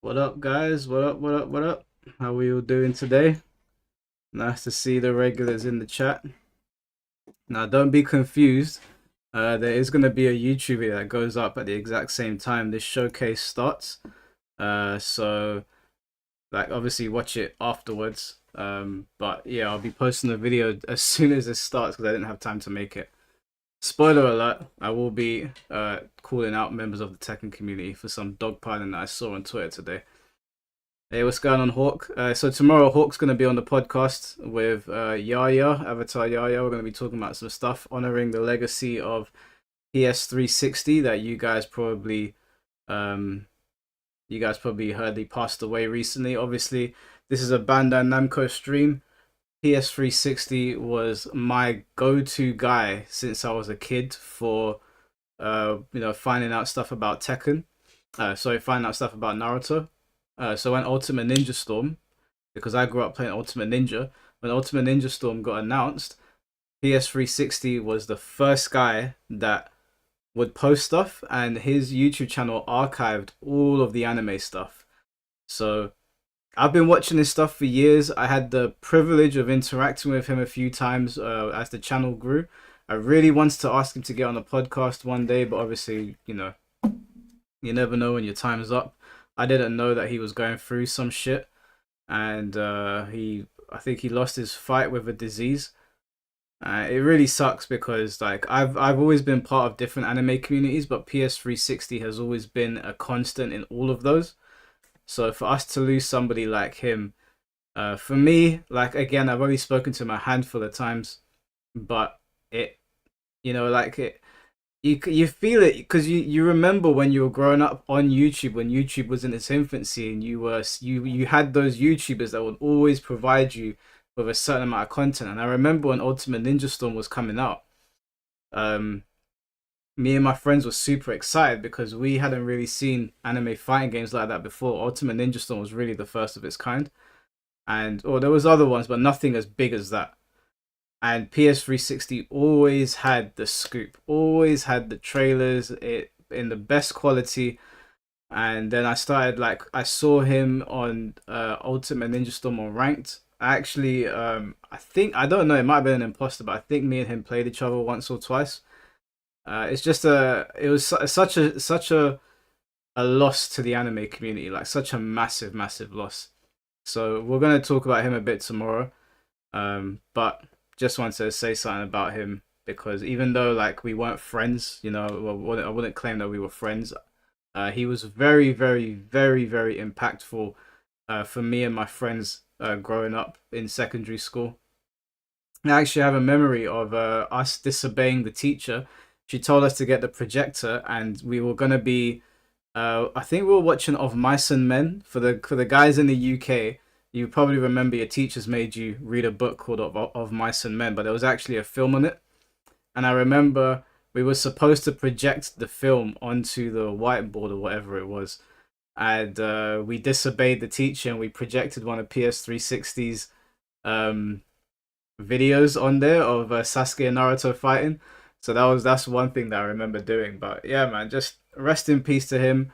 What up, guys? What up, what up, what up? How are we all doing today? Nice to see the regulars in the chat. Now, don't be confused. There is going to be a YouTube video that goes up at the exact same time this showcase starts. So, like, obviously watch it afterwards. But yeah, I'll be posting the video as soon as it starts because I didn't have time to make it. Spoiler alert, I will be calling out members of the Tekken community for some dogpiling that I saw on Twitter today. Hey, what's going on, Hawk? So tomorrow, Hawk's going to be on the podcast with Yaya, Avatar Yaya. We're going to be talking about some stuff, honoring the legacy of PS360 that you guys probably heard he passed away recently. Obviously, this is a Bandai Namco stream. PS360 was my go-to guy since I was a kid for finding out stuff about Tekken. Finding out stuff about Naruto. So when Ultimate Ninja Storm, because I grew up playing Ultimate Ninja, when Ultimate Ninja Storm got announced, PS360 was the first guy that would post stuff, and his YouTube channel archived all of the anime stuff. So I've been watching this stuff for years. I had the privilege of interacting with him a few times as the channel grew. I really wanted to ask him to get on the podcast one day, but obviously, you never know when your time's up. I didn't know that he was going through some shit, and I think he lost his fight with a disease. It really sucks because like I've always been part of different anime communities, but PS360 has always been a constant in all of those. So for us to lose somebody like him, for me, like again, I've only spoken to him a handful of times, but you feel it because you remember when you were growing up on YouTube, when YouTube was in its infancy, and you had those YouTubers that would always provide you with a certain amount of content. And I remember when Ultimate Ninja Storm was coming out, me and my friends were super excited because we hadn't really seen anime fighting games like that before. Ultimate Ninja Storm was really the first of its kind, and there was other ones, but nothing as big as that. And PS360 always had the scoop, always had the trailers in the best quality. And then I saw him on Ultimate Ninja Storm on Ranked. I don't know, it might have been an imposter, but I think me and him played each other once or twice. It was such a loss to the anime community, like such a massive, massive loss. So we're gonna talk about him a bit tomorrow. But just wanted to say something about him because even though like we weren't friends, I wouldn't claim that we were friends. He was very, very, very, very impactful for me and my friends growing up in secondary school. I actually have a memory of us disobeying the teacher. She told us to get the projector, and we were gonna be. I think we were watching Of Mice and Men for the guys in the UK. You probably remember your teachers made you read a book called of Mice and Men, but there was actually a film on it. And I remember we were supposed to project the film onto the whiteboard or whatever it was. And we disobeyed the teacher and we projected one of PS360's videos on there of Sasuke and Naruto fighting. So that's one thing that I remember doing. But yeah, man, just rest in peace to him.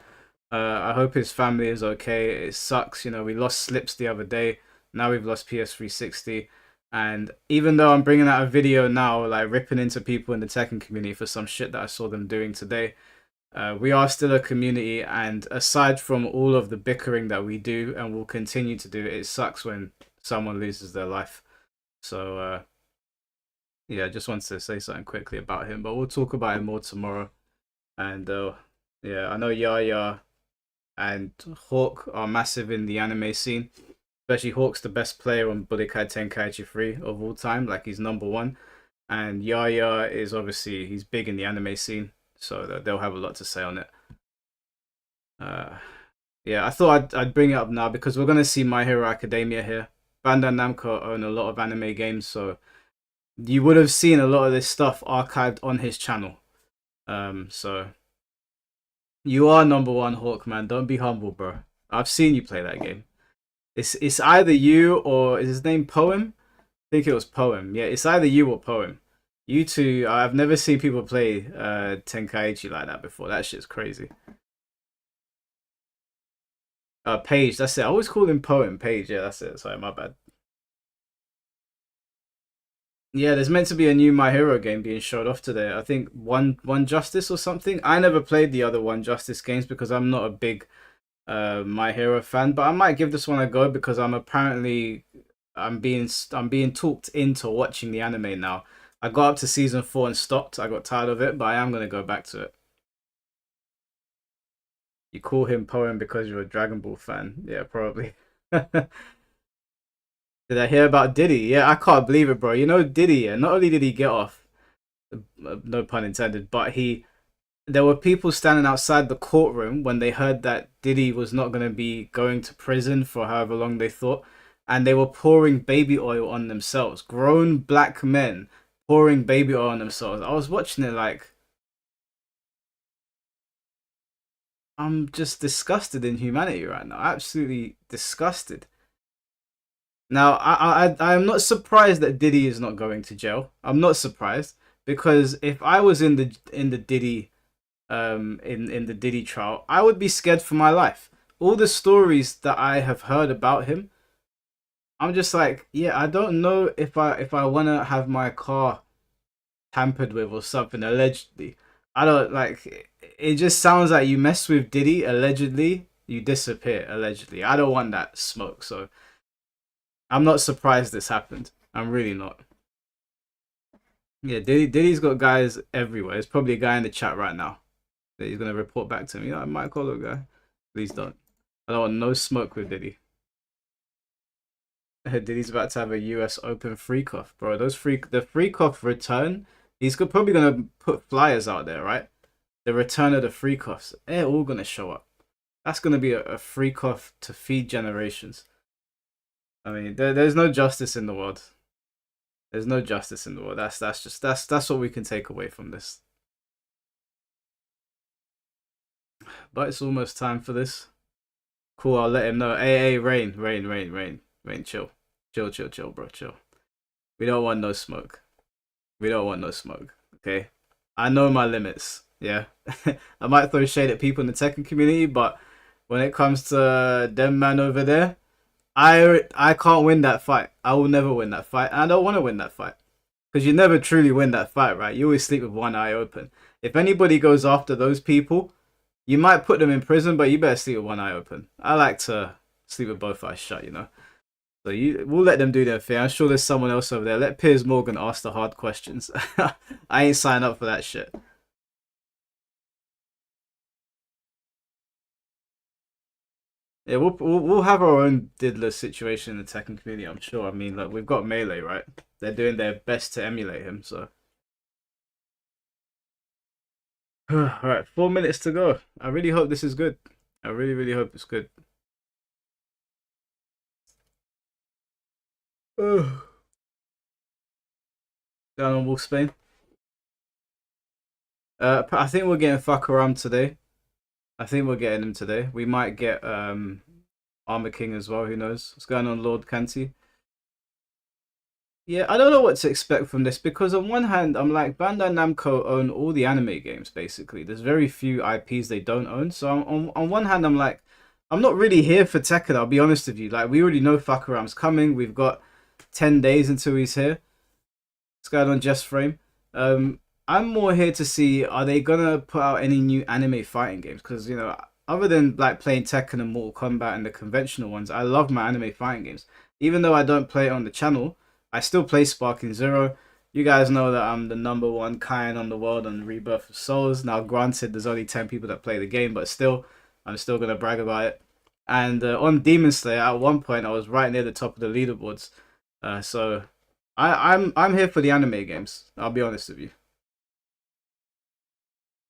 I hope his family is okay. It sucks, we lost Slips the other day. Now we've lost PS360. And even though I'm bringing out a video now, like ripping into people in the Tekken community for some shit that I saw them doing today, we are still a community. And aside from all of the bickering that we do and will continue to do, it sucks when someone loses their life. So, yeah, I just wanted to say something quickly about him. But we'll talk about him more tomorrow. And yeah, I know Yaya and Hawk are massive in the anime scene. Especially Hawk's the best player on Budokai Tenkaichi 3 of all time, like he's number one. And Yaya is obviously, he's big in the anime scene, so they'll have a lot to say on it. Yeah, I thought I'd bring it up now because we're going to see My Hero Academia here. Bandai Namco own a lot of anime games, so you would have seen a lot of this stuff archived on his channel. So you are number one, Hawk, man. Don't be humble, bro. I've seen you play that game. It's either you or is his name Poem? I think it was Poem. Yeah, it's either you or Poem. You two, I've never seen people play Tenkaichi like that before. That shit's crazy. Page, that's it. I always call him Poem. Page, yeah, that's it. Sorry, my bad. Yeah, there's meant to be a new My Hero game being showed off today. I think One Justice or something. I never played the other One Justice games because I'm not a big My Hero fan, but I might give this one a go because I'm being talked into watching the anime now. I got up to season 4 and stopped. I got tired of it, but I am gonna go back to it. You call him Poem because you're a Dragon Ball fan. Yeah, probably. Did I hear about Diddy? Yeah, I can't believe it, bro. You know Diddy, yeah, not only did he get off, no pun intended, but there were people standing outside the courtroom when they heard that Diddy was not going to be going to prison for however long they thought, and they were pouring baby oil on themselves. Grown black men pouring baby oil on themselves. I was watching it like, I'm just disgusted in humanity right now. Absolutely disgusted. Now, I am not surprised that Diddy is not going to jail. I'm not surprised because if I was in the Diddy in the Diddy trial, I would be scared for my life. All the stories that I have heard about him, I'm just like, yeah, I don't know if I want to have my car tampered with or something allegedly. I don't like it just sounds like you mess with Diddy allegedly, you disappear allegedly. I don't want that smoke, so I'm not surprised this happened. I'm really not. Yeah, Diddy's got guys everywhere. There's probably a guy in the chat right now that he's gonna report back to me. I might call a guy. Please don't. I don't want no smoke with Diddy. Diddy's about to have a US Open freak off, bro. The freak off return. He's probably gonna put flyers out there, right? The return of the freak offs. They're all gonna show up. That's gonna be a freak off to feed generations. I mean, there's no justice in the world. There's no justice in the world. That's what we can take away from this. But it's almost time for this. Cool, I'll let him know. Hey, Rain, chill. Chill, bro, chill. We don't want no smoke. We don't want no smoke, okay? I know my limits, yeah? I might throw shade at people in the Tekken community, but when it comes to them man over there, I can't win that fight. I will never win that fight, and I don't want to win that fight. Because you never truly win that fight, right? You always sleep with one eye open. If anybody goes after those people, you might put them in prison, but you better sleep with one eye open. I like to sleep with both eyes shut, you know? So we'll let them do their thing. I'm sure there's someone else over there. Let Piers Morgan ask the hard questions. I ain't signed up for that shit. Yeah, we'll have our own diddler situation in the Tekken community, I'm sure. I mean, like, we've got Melee, right? They're doing their best to emulate him, so. Alright, 4 minutes to go. I really hope this is good. I really hope it's good. Down on Wolfsbane. I think we're getting Fakaram today. I think we're getting him today. We might get Armor King as well. Who knows? What's going on, Lord Kanti? Yeah, I don't know what to expect from this because on one hand, I'm like, Bandai Namco own all the anime games, basically. There's very few IPs they don't own. So on one hand, I'm like, I'm not really here for Tekken, I'll be honest with you. Like, we already know Fakaram's coming. We've got 10 days until he's here. What's going on, Just Frame? I'm more here to see, are they gonna put out any new anime fighting games? Because, you know, other than like playing Tekken and Mortal Kombat and the conventional ones, I love my anime fighting games. Even though I don't play it on the channel, I still play Sparking Zero. You guys know that I'm the #1 Kain on the world on Rebirth of Souls. Now, granted, there's only 10 people that play the game, but still, I'm still gonna brag about it. And on Demon Slayer, at one point, I was right near the top of the leaderboards. So I'm here for the anime games. I'll be honest with you.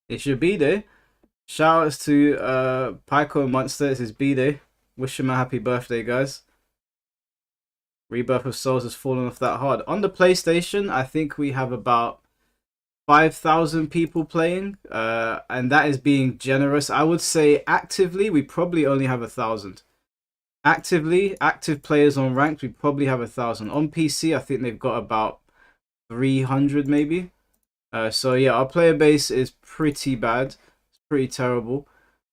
It's your B-Day. Shoutouts to Pyco Monster. It's his B-Day. Wish him a happy birthday, guys. Rebirth of Souls has fallen off that hard. On the PlayStation, I think we have about 5,000 people playing. And that is being generous. I would say actively, we probably only have 1,000. Active players on ranked, we probably have 1,000. On PC, I think they've got about 300 maybe. So yeah, our player base is pretty bad. It's pretty terrible.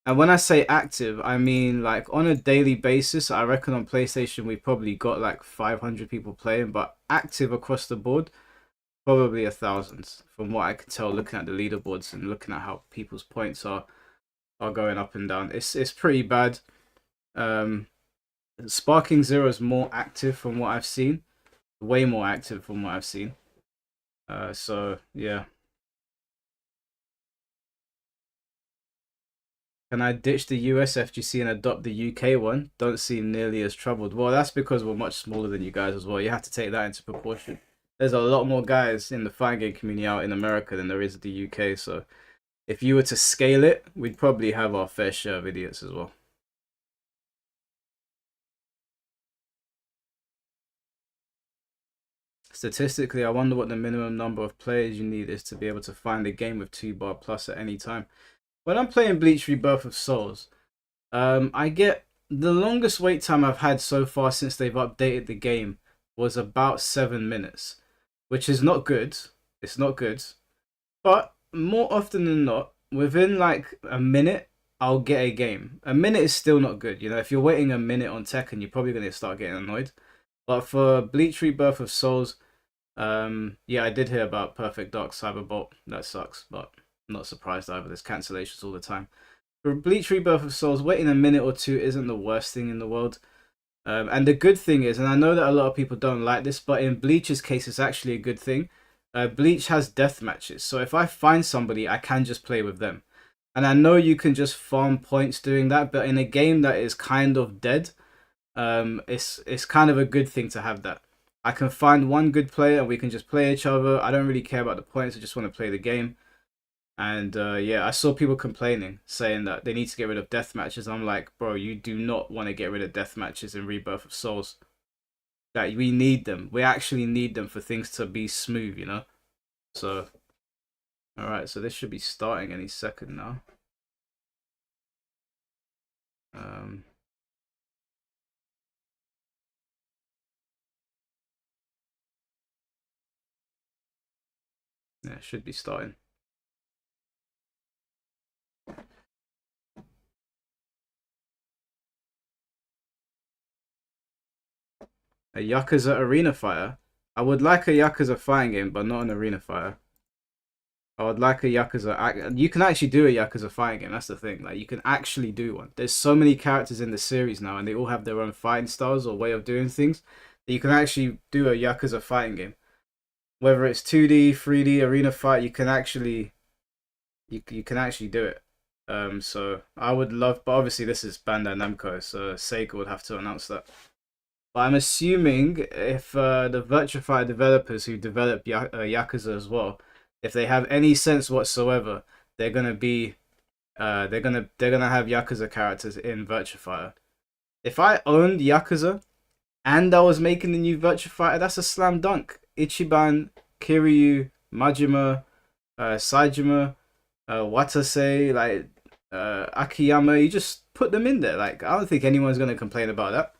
And when I say active, I mean like on a daily basis. I reckon on PlayStation we probably got like 500 people playing, but active across the board, probably 1,000 from what I can tell looking at the leaderboards and looking at how people's points are going up and down. It's pretty bad. Sparking Zero is more active from what I've seen, way more active from what I've seen. So yeah. Can I ditch the US FGC and adopt the UK one? Don't seem nearly as troubled. Well, that's because we're much smaller than you guys as well. You have to take that into proportion. There's a lot more guys in the fighting game community out in America than there is the UK. So if you were to scale it, we'd probably have our fair share of idiots as well. Statistically, I wonder what the minimum number of players you need is to be able to find a game with 2-bar plus at any time. When I'm playing Bleach Rebirth of Souls, I get the longest wait time I've had so far since they've updated the game was about 7 minutes, which is not good. It's not good. But more often than not, within like a minute, I'll get a game. A minute is still not good. You know, if you're waiting a minute on Tekken, you're probably going to start getting annoyed. But for Bleach Rebirth of Souls, yeah, I did hear about Perfect Dark Cyberbolt. That sucks, but I'm not surprised either. There's cancellations all the time. For Bleach Rebirth of Souls, waiting a minute or two isn't the worst thing in the world. And the good thing is, and I know that a lot of people don't like this, but in Bleach's case, it's actually a good thing. Bleach has death matches, so if I find somebody, I can just play with them. And I know you can just farm points doing that, but in a game that is kind of dead, it's kind of a good thing to have that. I can find one good player and we can just play each other. I don't really care about the points. I just want to play the game. And yeah, I saw people complaining, saying that they need to get rid of death matches. I'm like, bro, you do not want to get rid of death matches in Rebirth of Souls. That we need them. We actually need them for things to be smooth, you know? So, alright, so this should be starting any second now. Yeah, it should be starting. A Yakuza Arena Fighter? I would like a Yakuza fighting game, but not an Arena Fighter. I would like a Yakuza. You can actually do a Yakuza fighting game. That's the thing. Like you can actually do one. There's so many characters in the series now, and they all have their own fighting styles or way of doing things. That you can actually do a Yakuza fighting game. Whether it's 2D, 3D, arena fight, you can actually do it. So I would love, but obviously this is Bandai Namco, so Sega would have to announce that. But I'm assuming if the Virtua developers who develop Yakuza as well, if they have any sense whatsoever, they're gonna be they're gonna have Yakuza characters in Virtua Fighter. If I owned Yakuza and I was making the new Virtua Fighter, that's a slam dunk. Ichiban, Kiryu, Majima, Saejima, Watase, like Akiyama, you just put them in there. Like I don't think anyone's gonna complain about that.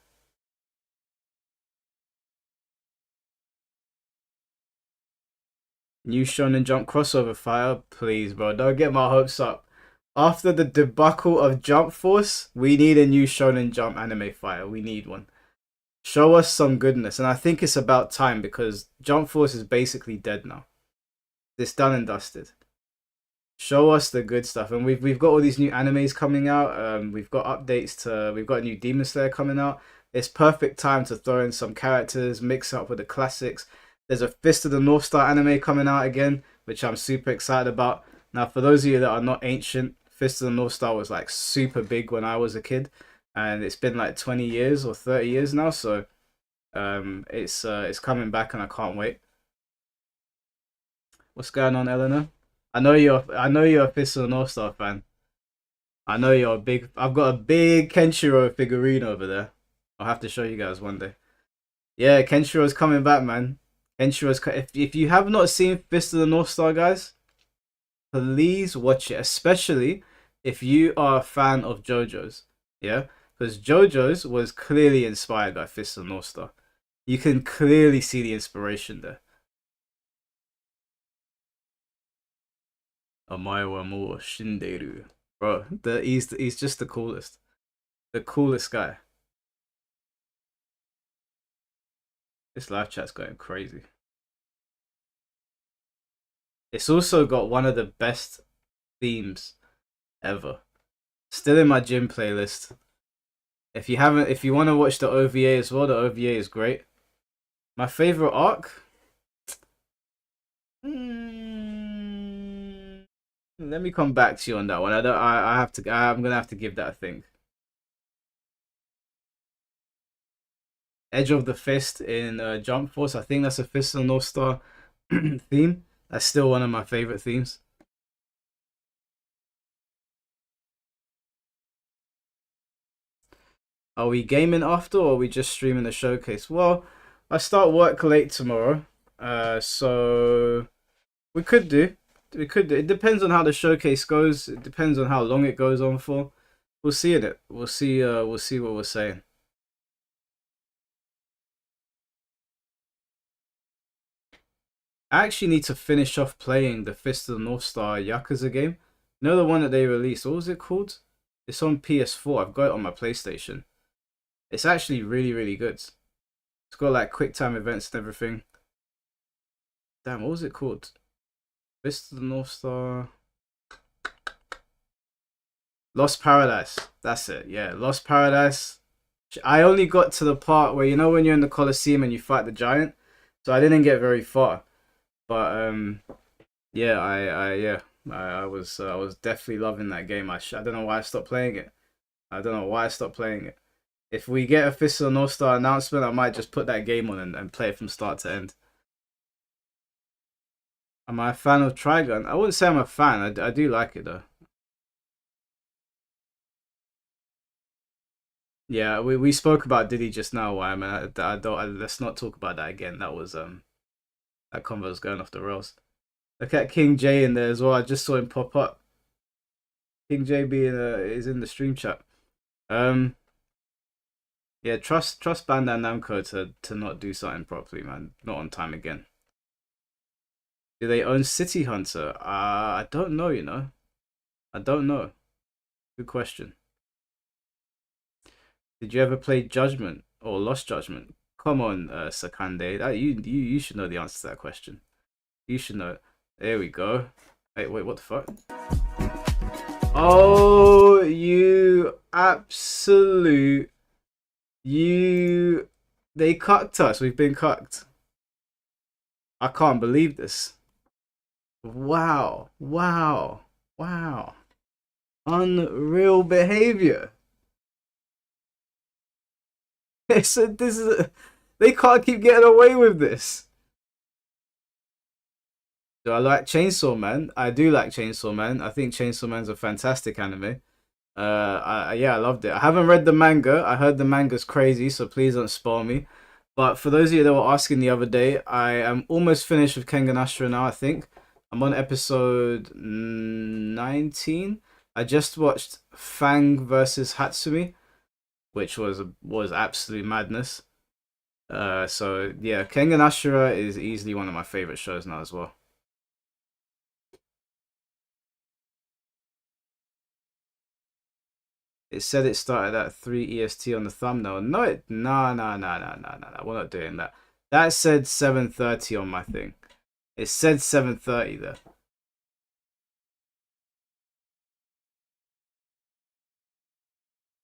New Shonen Jump crossover fire, please, bro. Don't get my hopes up. After the debacle of Jump Force, we need a new Shonen Jump anime fire. We need one. Show us some goodness, and I think it's about time because Jump Force is basically dead now. It's done and dusted. Show us the good stuff, and we've got all these new animes coming out. We've got updates to. We've got a new Demon Slayer coming out. It's perfect time to throw in some characters, mix up with the classics. There's a Fist of the North Star anime coming out again, which I'm super excited about. Now, for those of you that are not ancient, Fist of the North Star was like super big when I was a kid, and it's been like 20 years or 30 years now. So, it's coming back, and I can't wait. What's going on, Eleanor? I know you're a Fist of the North Star fan. I know you're a big. I've got a big Kenshiro figurine over there. I'll have to show you guys one day. Yeah, Kenshiro's coming back, man. If you have not seen Fist of the North Star, guys, please watch it. Especially if you are a fan of JoJo's. Yeah, because JoJo's was clearly inspired by Fist of the North Star. You can clearly see the inspiration there. Omae wa mou shinderu. Bro, he's just the coolest. The coolest guy. This live chat's going crazy. It's also got one of the best themes ever. Still in my gym playlist. If you want to watch the OVA as well, the OVA is great. My favorite arc? Let me come back to you on that one. I'm gonna have to give that a think. Edge of the Fist in Jump Force. I think that's a Fist of the North Star theme. That's still one of my favorite themes. Are we gaming after, or are we just streaming the showcase? Well, I start work late tomorrow, so we could do. It depends on how the showcase goes. It depends on how long it goes on for. We'll see in it. We'll see. We'll see what we're saying. I actually need to finish off playing the Fist of the North Star Yakuza game. You know the one that they released? What was it called? It's on PS4. I've got it on my PlayStation. It's actually really, really good. It's got like quick time events and everything. Damn, what was it called? Fist of the North Star. Lost Paradise. That's it. Yeah, Lost Paradise. I only got to the part where, you know, when you're in the Colosseum and you fight the giant. So I didn't get very far. But yeah, I was definitely loving that game. I don't know why I stopped playing it. If we get a Fist of the North Star announcement, I might just put that game on and play it from start to end. Am I a fan of Trigun? I wouldn't say I'm a fan. I do like it though. Yeah, we spoke about Diddy just now. Why, man? Let's not talk about that again. That was that convo was going off the rails. Look at King J in there as well. I just saw him pop up. King J is in the stream chat. Yeah, trust Bandai Namco to not do something properly, man. Not on time again. Do they own City Hunter? I don't know, you know. I don't know. Good question. Did you ever play Judgment or Lost Judgment? Come on, Sakande. You should know the answer to that question. You should know. There we go. Wait, what the fuck? Oh, you absolute... They cucked us. We've been cucked. I can't believe this. Wow. Unreal behavior. They can't keep getting away with this. Do I like Chainsaw Man? I do like Chainsaw Man. I think Chainsaw Man's a fantastic anime. Yeah, I loved it. I haven't read the manga. I heard the manga's crazy, so please don't spoil me. But for those of you that were asking the other day, I am almost finished with Kengan Ashura now, I think. I'm on episode 19. I just watched Fang versus Hatsumi, which was absolute madness. So yeah, Kengan Ashura is easily one of my favorite shows now as well. It said it started at 3 EST on the thumbnail. No, no. We're not doing that. That said 7:30 on my thing. It said 7:30 there.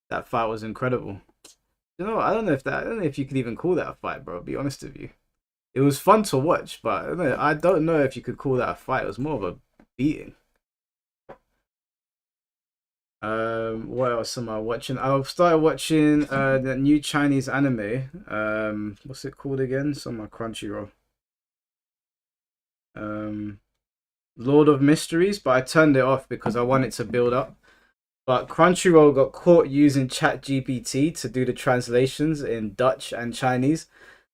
That fight was incredible. You know, I don't know if you could even call that a fight, bro. I'll be honest with you. It was fun to watch, but I don't know if you could call that a fight. It was more of a beating. What else am I watching? I've started watching the new Chinese anime. What's it called again? It's on my Crunchyroll. Lord of Mysteries, but I turned it off because I want it to build up. But Crunchyroll got caught using ChatGPT to do the translations in Dutch and Chinese,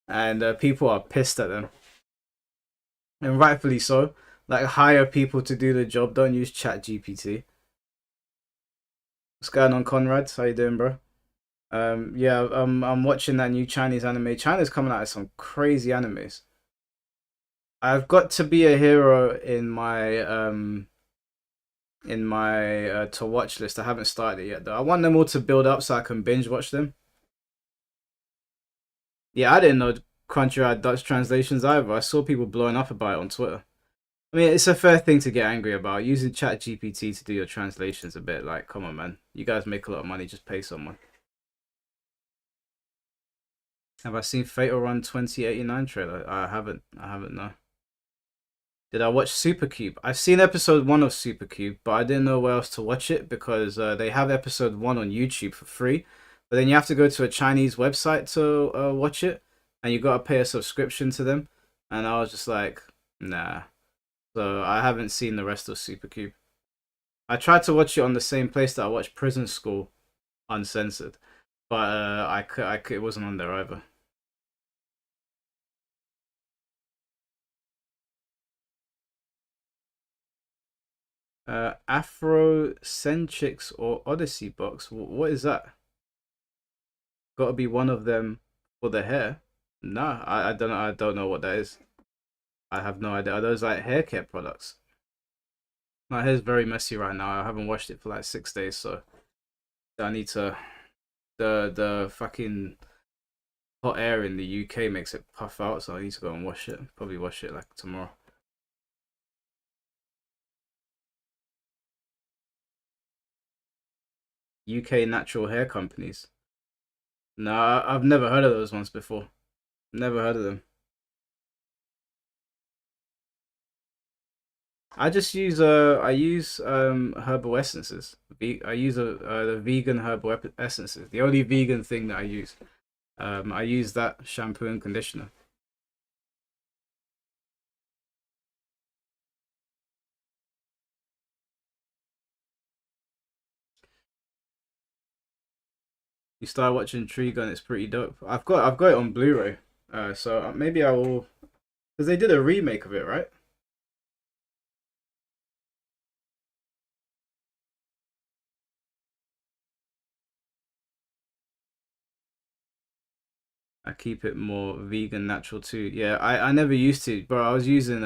and people are pissed at them, and rightfully so. Like, hire people to do the job. Don't use ChatGPT. What's going on, Conrad? How you doing, bro? Yeah, I'm watching that new Chinese anime. China's coming out with some crazy animes. I've got to be a hero in my in my to watch list. I haven't started it yet though. I want them all to build up so I can binge watch them. Yeah, I didn't know Crunchyroll had Dutch translations either. I saw people blowing up about it on Twitter. I mean, it's a fair thing to get angry about. Using ChatGPT to do your translations a bit like, come on, man. You guys make a lot of money, just pay someone. Have I seen Fatal Run 2089 trailer? I haven't. No. Did I watch Supercube? I've seen episode 1 of Supercube, but I didn't know where else to watch it because they have episode 1 on YouTube for free. But then you have to go to a Chinese website to watch it, and you got to pay a subscription to them. And I was just like, nah. So I haven't seen the rest of Supercube. I tried to watch it on the same place that I watched Prison School, uncensored, but it wasn't on there either. Afrocentrics or Odyssey box. What is that? Got to be one of them for the hair. Nah, I don't know. I don't know what that is. I have no idea. Are those like hair care products? My hair's very messy right now. I haven't washed it for like 6 days, so I need to. The fucking hot air in the UK makes it puff out, so I need to go and wash it. Probably wash it like tomorrow. UK natural hair companies. No, I've never heard of those ones before. Never heard of them. I just use herbal essences. I use the vegan herbal essences. The only vegan thing that I use. I use that shampoo and conditioner. You start watching Trigun, it's pretty dope. I've got it on Blu-ray. So maybe I will, because they did a remake of it, right? I keep it more vegan, natural too. Yeah, I never used to, bro. I was using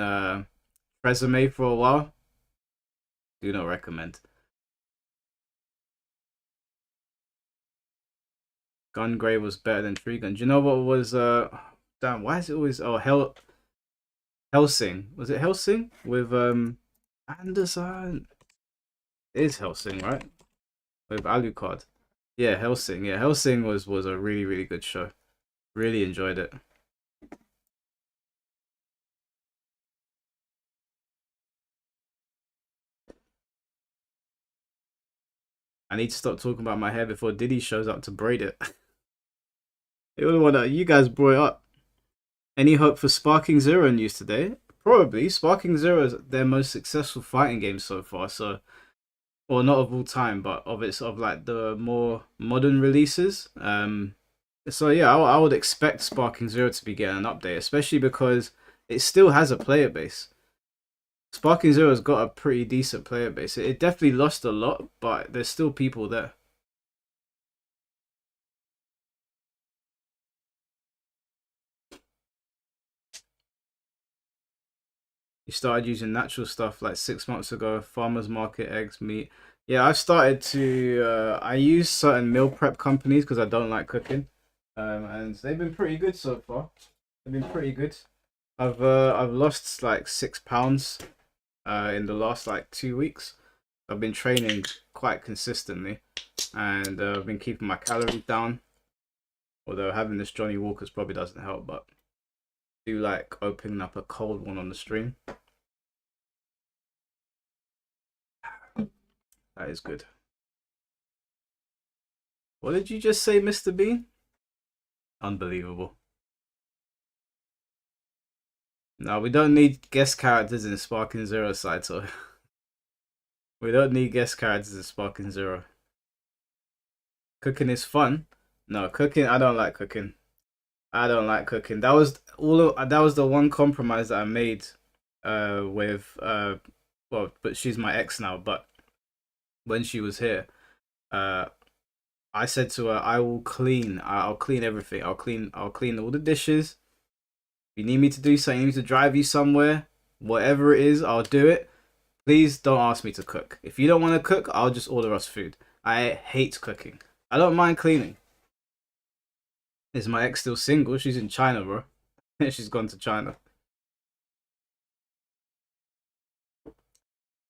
Tresemme for a while. Do not recommend. Gun Grey was better than Trigun. Do you know what was damn, why is it always Helsing? Was it Helsing with Anderson? It is Helsing, right? With Alucard. Yeah, Helsing. Yeah, Helsing was a really, really good show. Really enjoyed it. I need to stop talking about my hair before Diddy shows up to braid it. The only one that you guys brought it up. Any hope for Sparking Zero news today? Probably. Sparking Zero is their most successful fighting game so far, so, or not of all time, but of like the more modern releases. So yeah, I would expect Sparking Zero to be getting an update, especially because it still has a player base. Sparking Zero's got a pretty decent player base. It definitely lost a lot, but there's still people there. You started using natural stuff like 6 months ago. Farmers market, eggs, meat. Yeah, I've started to. I use certain meal prep companies because I don't like cooking, and they've been pretty good so far. They've been pretty good. I've lost like 6 pounds in the last like 2 weeks. I've been training quite consistently, and I've been keeping my calories down. Although having this Johnny Walker's probably doesn't help, but I do like opening up a cold one on the stream. That is good. What did you just say, Mr. Bean? Unbelievable. No, we don't need guest characters in Sparking Zero, Saito. We don't need guest characters in Sparking Zero. Cooking is fun. No, cooking, I don't like cooking. I don't like cooking. That was the one compromise that I made with well, but she's my ex now, but when she was here, I said to her, I will clean. I'll clean everything. I'll clean all the dishes. If you need me to do something, you need me to drive you somewhere, whatever it is, I'll do it. Please don't ask me to cook. If you don't want to cook, I'll just order us food. I hate cooking. I don't mind cleaning. Is my ex still single? She's in China, bro. She's gone to China.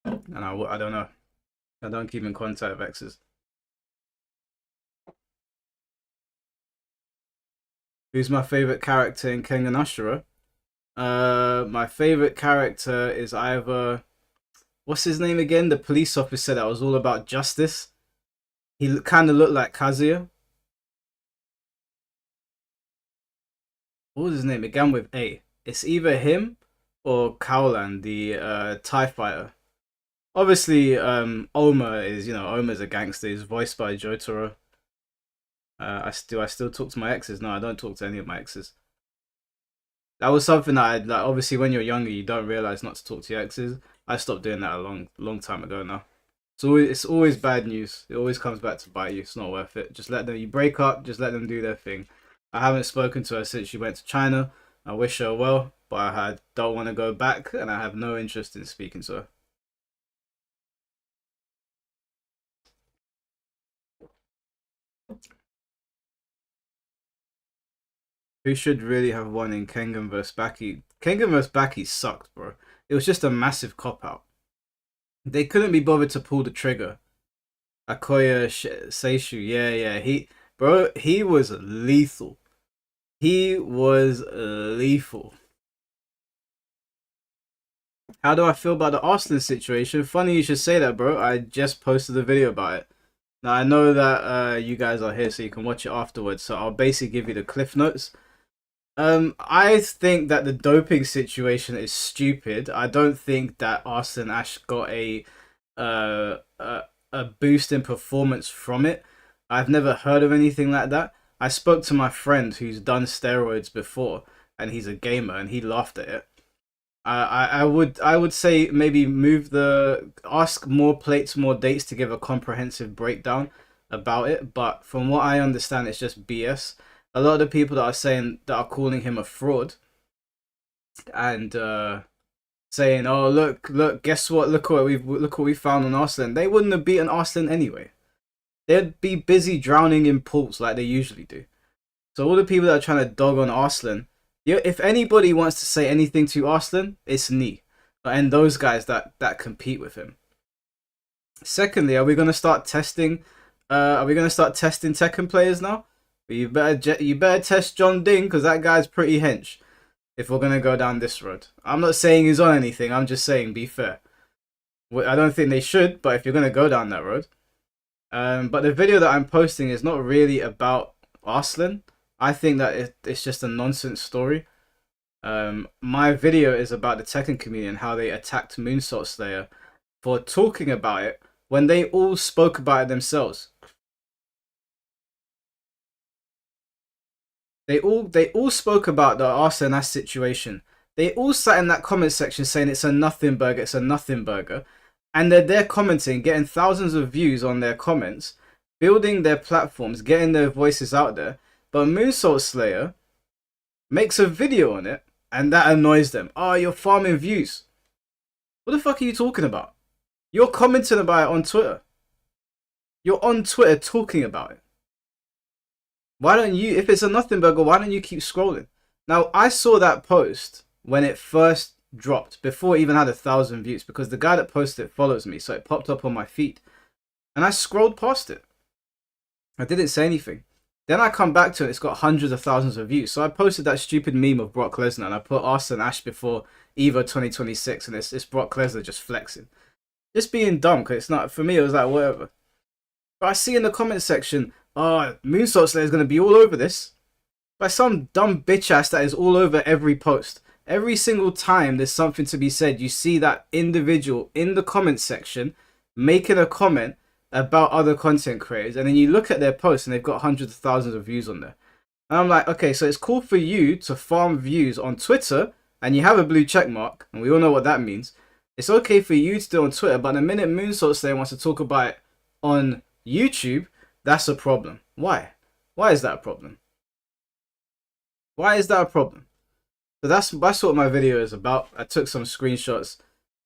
And I don't know. I don't keep in contact with exes. Who's my favorite character in Kengan Ashura? My favorite character is either... What's his name again? The police officer that was all about justice. He kind of looked like Kazuya. What was his name? It began with A. It's either him or Kaolan, the TIE fighter. Obviously, Oma is, Oma's a gangster. He's voiced by Jotaro. I still talk to my exes. No, I don't talk to any of my exes. That was something that like. Obviously, when you're younger, you don't realize not to talk to your exes. I stopped doing that a long time ago now. So it's always bad news. It always comes back to bite you. It's not worth it. Just let them. You break up. Just let them do their thing. I haven't spoken to her since she went to China. I wish her well, but I don't want to go back, and I have no interest in speaking to her. Who should really have won in Kengan vs Baki? Kengan vs Baki sucked, bro. It was just a massive cop-out. They couldn't be bothered to pull the trigger. Akoya Seishu, yeah. He was lethal. He was lethal. How do I feel about the Arslan situation? Funny you should say that, bro. I just posted a video about it. Now, I know that you guys are here so you can watch it afterwards, so I'll basically give you the cliff notes. I think that the doping situation is stupid. I don't think that Arslan Ash got a boost in performance from it. I've never heard of anything like that. I spoke to my friend who's done steroids before, and he's a gamer, and he laughed at it. I would say maybe ask more plates, more dates to give a comprehensive breakdown about it. But from what I understand, it's just BS. A lot of the people that are calling him a fraud, and saying, "Oh look, guess what? Look what we found on Arslan." They wouldn't have beaten Arslan anyway. They'd be busy drowning in pools like they usually do. So all the people that are trying to dog on Arslan, if anybody wants to say anything to Arslan, it's Ni, and those guys that compete with him. Secondly, are we gonna start testing? Tekken players now? You better test John Ding, because that guy's pretty hench. If we're gonna go down this road, I'm not saying he's on anything. I'm just saying be fair. I don't think they should, but if you're gonna go down that road, but the video that I'm posting is not really about Arslan. I think that it's just a nonsense story. My video is about the Tekken community and how they attacked Moonsault Slayer for talking about it when they all spoke about it themselves. They all spoke about the Arslan Ash situation. They all sat in that comment section saying it's a nothing burger, and they're there commenting, getting thousands of views on their comments, building their platforms, getting their voices out there. But Moonsault Slayer makes a video on it, and that annoys them. Oh, you're farming views. What the fuck are you talking about? You're commenting about it on Twitter. You're on Twitter talking about it. Why don't you, if it's a nothing burger, why don't you keep scrolling? Now, I saw that post when it first dropped, before it even had 1,000 views, because the guy that posted it follows me, so it popped up on my feed. And I scrolled past it. I didn't say anything. Then I come back to it, it's got hundreds of thousands of views. So I posted that stupid meme of Brock Lesnar, and I put Arslan Ash before EVO 2026, and it's Brock Lesnar just flexing. Just being dumb, because it's not, for me, it was like, whatever. But I see in the comment section, oh, Moonsault Slayer is going to be all over this. By some dumb bitch ass that is all over every post. Every single time there's something to be said, you see that individual in the comment section making a comment about other content creators, and then you look at their posts and they've got hundreds of thousands of views on there. And I'm like, okay, so it's cool for you to farm views on Twitter, and you have a blue check mark, and we all know what that means. It's okay for you to do on Twitter, but the minute Moonsault Slayer wants to talk about it on YouTube, that's a problem. Why? Why is that a problem? Why is that a problem? So that's what my video is about. I took some screenshots.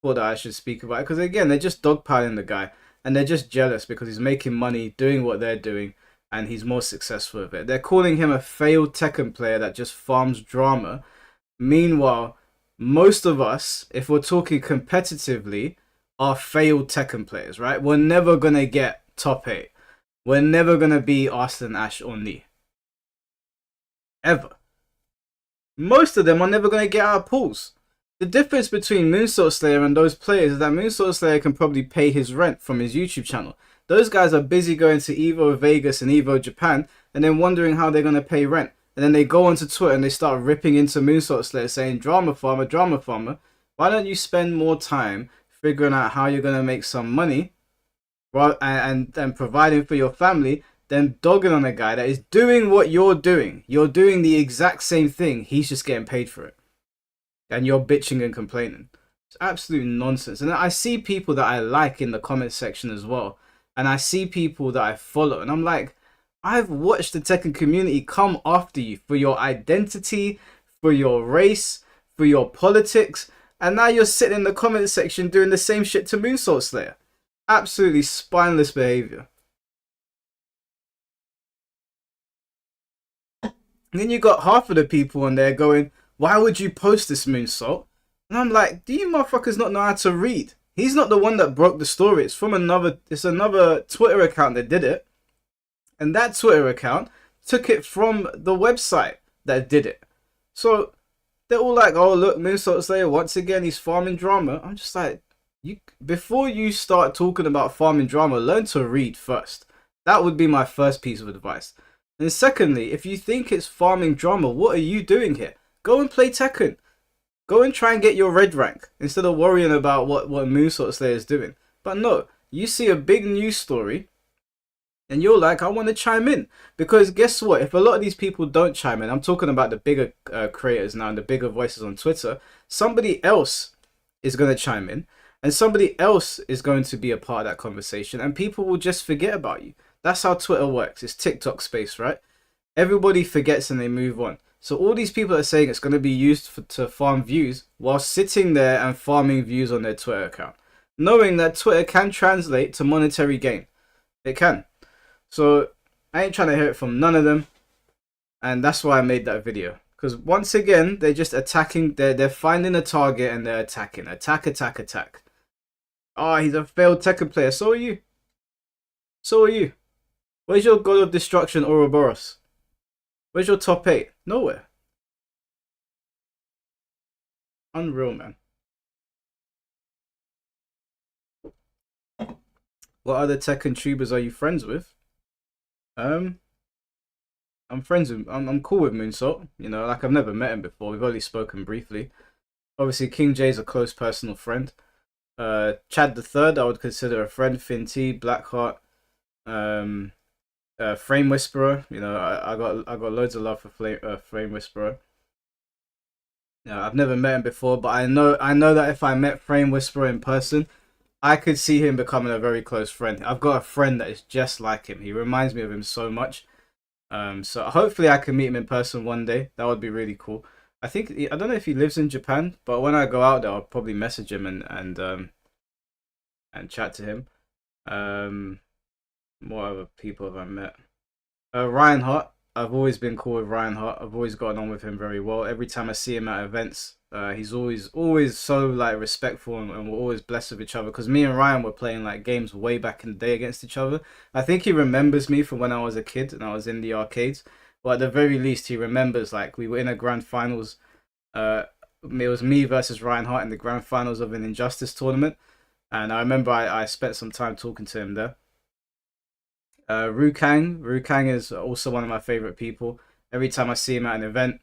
thought that I should speak about it because again, they're just dogpiling the guy and they're just jealous because he's making money doing what they're doing and he's more successful with it. They're calling him a failed Tekken player that just farms drama. Meanwhile, most of us, if we're talking competitively, are failed Tekken players, right? We're never gonna get top 8. We're never gonna be Arslan, Ash, or Nee. Ever. Most of them are never gonna get out of pools. The difference between Moonsault Slayer and those players is that Moonsault Slayer can probably pay his rent from his YouTube channel. Those guys are busy going to Evo Vegas and Evo Japan and then wondering how they're going to pay rent. And then they go onto Twitter and they start ripping into Moonsault Slayer saying, drama farmer, drama farmer. Why don't you spend more time figuring out how you're going to make some money and providing for your family than dogging on a guy that is doing what you're doing. You're doing the exact same thing. He's just getting paid for it. And you're bitching and complaining. It's absolute nonsense. And I see people that I like in the comment section as well. And I see people that I follow. And I'm like, I've watched the Tekken community come after you for your identity, for your race, for your politics. And now you're sitting in the comment section doing the same shit to Moonsault Slayer. Absolutely spineless behavior. And then you got half of the people on there going, why would you post this, Moonsault? And I'm like, do you motherfuckers not know how to read? He's not the one that broke the story. It's from another Twitter account that did it. And that Twitter account took it from the website that did it. So they're all like, oh, look, Moonsault Slayer, once again, he's farming drama. I'm just like, before you start talking about farming drama, learn to read first. That would be my first piece of advice. And secondly, if you think it's farming drama, what are you doing here? Go and play Tekken. Go and try and get your red rank instead of worrying about what Moonsault Slayer is doing. But no, you see a big news story and you're like, I want to chime in. Because guess what? If a lot of these people don't chime in, I'm talking about the bigger creators now and the bigger voices on Twitter, somebody else is going to chime in and somebody else is going to be a part of that conversation and people will just forget about you. That's how Twitter works. It's TikTok space, right? Everybody forgets and they move on. So all these people are saying it's going to be used to farm views while sitting there and farming views on their Twitter account. Knowing that Twitter can translate to monetary gain. It can. So I ain't trying to hear it from none of them. And that's why I made that video. Because once again, they're just attacking. They're finding a target and they're attacking. Attack, attack, attack. Oh, he's a failed Tekken player. So are you. So are you. Where's your God of Destruction, Ouroboros? Where's your top 8? Nowhere. Unreal, man. What other Tekken tubers are you friends with? I'm friends with. I'm cool with Moonsault. You know, like I've never met him before. We've only spoken briefly. Obviously, King J's a close personal friend. Chad the Third, I would consider a friend. Finn T, Blackheart. Frame Whisperer, you know, I got loads of love for Frame Whisperer. I've never met him before, but I know that if I met Frame Whisperer in person, I could see him becoming a very close friend. I've got a friend that is just like him. He reminds me of him so much. So hopefully I can meet him in person one day. That would be really cool. I don't know if he lives in Japan, but when I go out there, I'll probably message him and chat to him. What other people have I met? Ryan Hart. I've always been cool with Ryan Hart. I've always gotten on with him very well. Every time I see him at events, he's always so like respectful and we're always blessed with each other. Because me and Ryan were playing like games way back in the day against each other. I think he remembers me from when I was a kid and I was in the arcades. But at the very least, he remembers like we were in a grand finals. It was me versus Ryan Hart in the grand finals of an Injustice tournament, and I remember I spent some time talking to him there. Rukang is also one of my favorite people. Every time I see him at an event,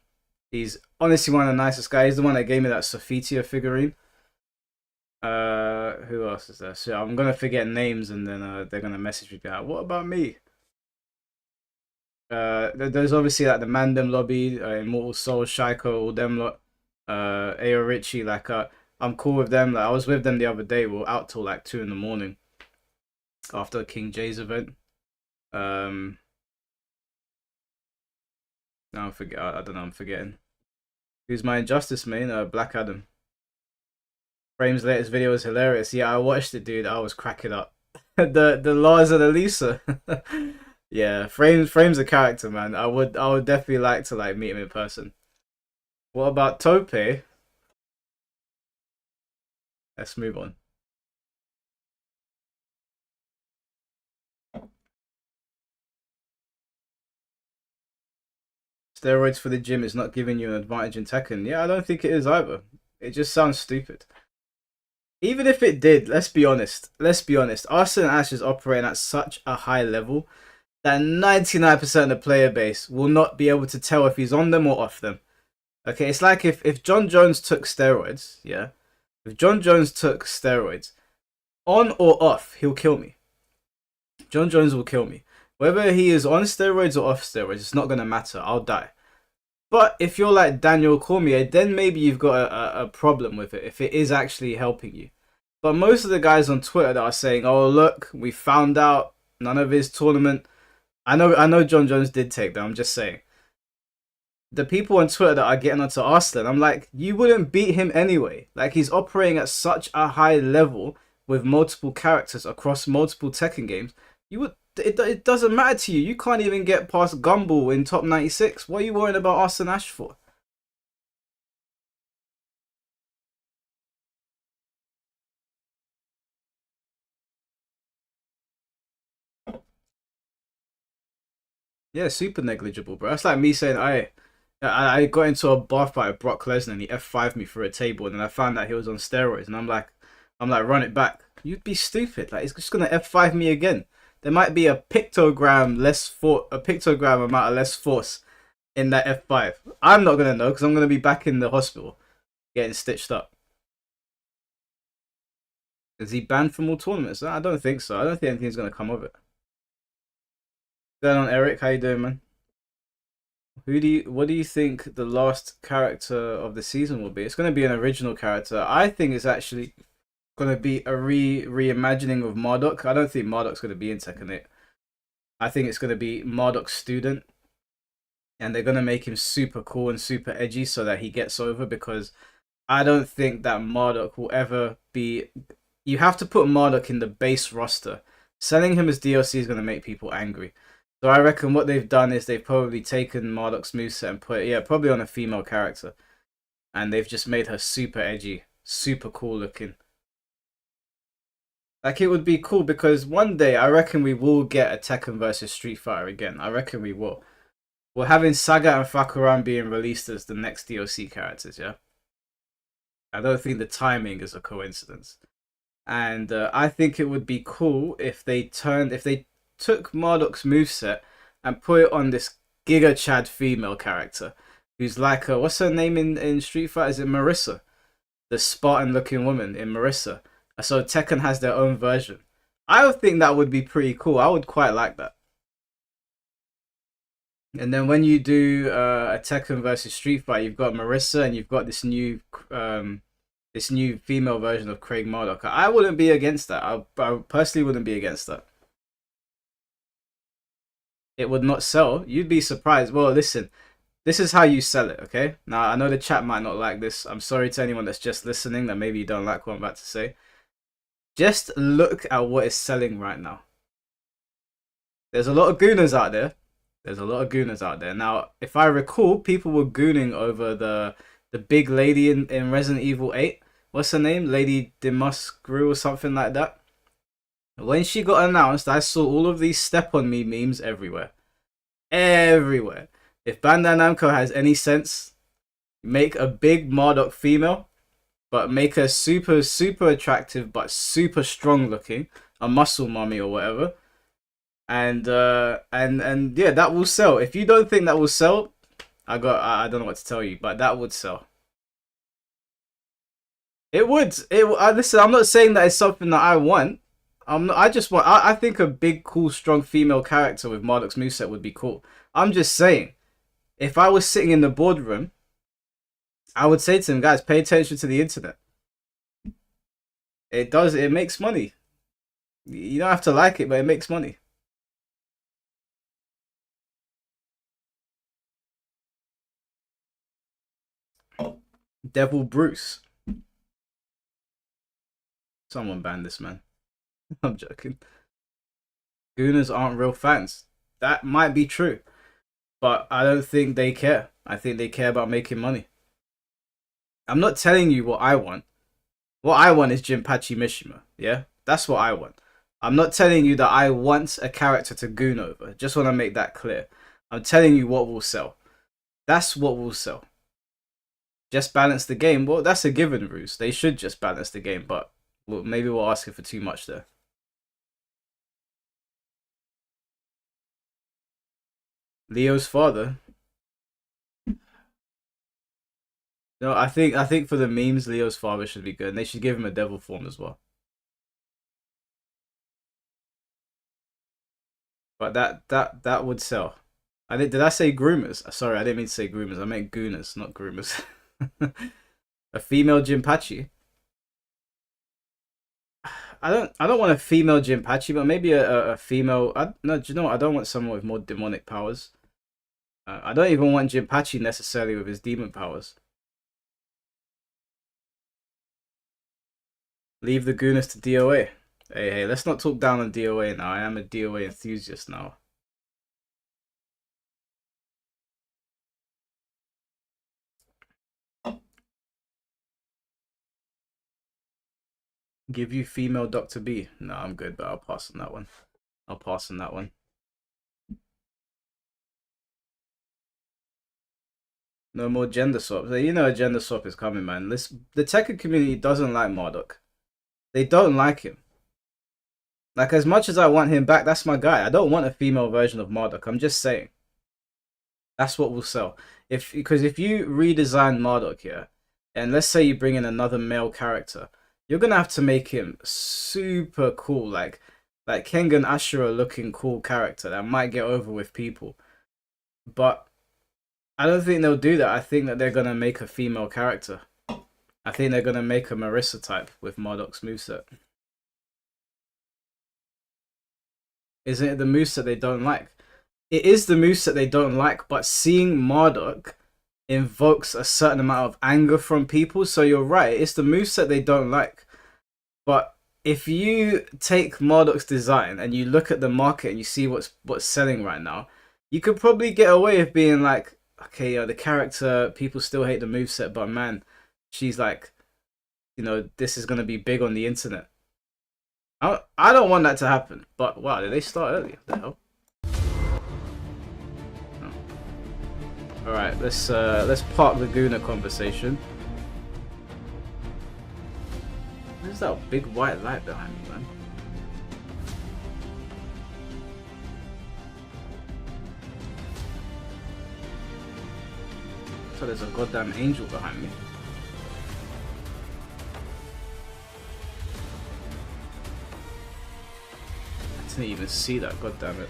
he's honestly one of the nicest guys. He's the one that gave me that Sophitia figurine. Who else is there? So I'm gonna forget names, and then they're gonna message me back. What about me? There's obviously like the Mandem lobby, Immortal Soul, Shaiko, all them lot. Ao Richie, like I'm cool with them. Like I was with them the other day. We were out till like 2 in the morning after King J's event. Now I forget. I don't know. I'm forgetting. Who's my Injustice main? Black Adam. Frame's latest video was hilarious. Yeah, I watched it, dude. I was cracking up. The Lars and Elisa. Yeah, Frame's a character, man. I would definitely like to like meet him in person. What about Tope? Let's move on. Steroids for the gym is not giving you an advantage in Tekken. Yeah, I don't think it is either. It just sounds stupid. Even if it did, let's be honest. Let's be honest. Arsene Ash is operating at such a high level that 99% of the player base will not be able to tell if he's on them or off them. Okay, it's like if John Jones took steroids, yeah? If John Jones took steroids, on or off, he'll kill me. John Jones will kill me. Whether he is on steroids or off steroids, it's not going to matter. I'll die. But if you're like Daniel Cormier, then maybe you've got a problem with it, if it is actually helping you. But most of the guys on Twitter that are saying, oh, look, we found out none of his tournament. I know John Jones did take them, I'm just saying. The people on Twitter that are getting onto Arslan, I'm like, you wouldn't beat him anyway. Like, he's operating at such a high level with multiple characters across multiple Tekken games. It doesn't matter to you. You can't even get past Gumball in top 96. What are you worrying about Arslan Ash for? Yeah, super negligible, bro. That's like me saying I got into a bar fight with Brock Lesnar and he F5'd me through a table, and then I found out he was on steroids, and I'm like, run it back. You'd be stupid. Like, he's just gonna F5 me again. There might be a pictogram amount of less force in that F5. I'm not gonna know because I'm gonna be back in the hospital getting stitched up. Is he banned from all tournaments? I don't think so. I don't think anything's gonna come of it. What's going on, Eric? How you doing, man? What do you think the last character of the season will be? It's going to be an original character. I think it's actually going to be a reimagining of Marduk. I don't think Marduk's going to be in Tekken 8. I think it's going to be Marduk's student, and they're going to make him super cool and super edgy so that he gets over, because I don't think that Marduk will ever be... You have to put Marduk in the base roster. Selling him as DLC is going to make people angry. So I reckon what they've done is they've probably taken Marduk's moveset and put it, yeah, probably on a female character. And they've just made her super edgy, super cool looking. Like, it would be cool because one day I reckon we will get a Tekken versus Street Fighter again. I reckon we will. We're having Sagat and Fakuran being released as the next DLC characters, yeah? I don't think the timing is a coincidence. And I think it would be cool if they took Marduk's moveset and put it on this Giga Chad female character who's like what's her name in Street Fighter? Is it Marissa? The Spartan looking woman in Marissa. So Tekken has their own version. I would think that would be pretty cool. I would quite like that. And then when you do a Tekken versus Street Fighter, you've got Marissa and you've got this new female version of Craig Marduk. I wouldn't be against that. I personally wouldn't be against that. It would not sell. You'd be surprised. Well, listen, this is how you sell it, okay? Now, I know the chat might not like this. I'm sorry to anyone that's just listening that maybe you don't like what I'm about to say. Just look at what is selling right now. There's a lot of gooners out there. Now, if I recall, people were gooning over the big lady in Resident Evil 8. What's her name? Lady Demuscrew or something like that. When she got announced, I saw all of these step on me memes everywhere. Everywhere. If Bandai Namco has any sense, make a big Marduk female, but make her super, super attractive, but super strong looking. A muscle mummy or whatever. And yeah, that will sell. If you don't think that will sell, I don't know what to tell you, but that would sell. It would. Listen, I'm not saying that it's something that I want. I think a big, cool, strong female character with Marduk's moveset would be cool. I'm just saying, if I was sitting in the boardroom, I would say to them, guys, pay attention to the internet. It makes money. You don't have to like it, but it makes money. Devil Bruce. Someone ban this man. I'm joking. Gooners aren't real fans. That might be true. But I don't think they care. I think they care about making money. I'm not telling you what I want. What I want is Jinpachi Mishima. Yeah? That's what I want. I'm not telling you that I want a character to goon over. Just want to make that clear. I'm telling you what will sell. That's what will sell. Just balance the game. Well, that's a given, Ruse. They should just balance the game, but well, maybe we're asking for too much there. Leo's father. No, I think for the memes, Leo's father should be good, and they should give him a devil form as well. But that would sell. Did I say groomers? Sorry, I didn't mean to say groomers. I meant gooners, not groomers. A female Jinpachi. I don't want a female Jinpachi, but maybe a female. No, do you know what? I don't want someone with more demonic powers. I don't even want Jinpachi necessarily with his demon powers. Leave the gooners to DOA. Hey, let's not talk down on DOA now. I am a DOA enthusiast now. Give you female Dr. B. No, I'm good, but I'll pass on that one. I'll pass on that one. No more gender swaps. You know a gender swap is coming, man. The Tekken community doesn't like Marduk. They don't like him. Like, as much as I want him back, that's my guy. I don't want a female version of Marduk. I'm just saying. That's what will sell. Because if you redesign Marduk here, and let's say you bring in another male character, you're gonna have to make him super cool, like Kengan Ashura looking cool character that might get over with people. But I don't think they'll do that. I think that they're gonna make a female character. I think they're gonna make a Marissa type with Marduk's moveset. Isn't it the moveset they don't like? It is the moveset they don't like, but seeing Marduk invokes a certain amount of anger from people, so you're right, it's the moveset they don't like. But if you take Marduk's design and you look at the market and you see what's selling right now, you could probably get away with being like, okay, the character, people still hate the moveset, but man, she's like, you know, this is going to be big on the internet. I don't want that to happen, but wow, did they start early? What the hell? Oh. Alright, let's park the Gooner conversation. What is that big white light behind me, man? So there's a goddamn angel behind me. I didn't even see that, goddammit.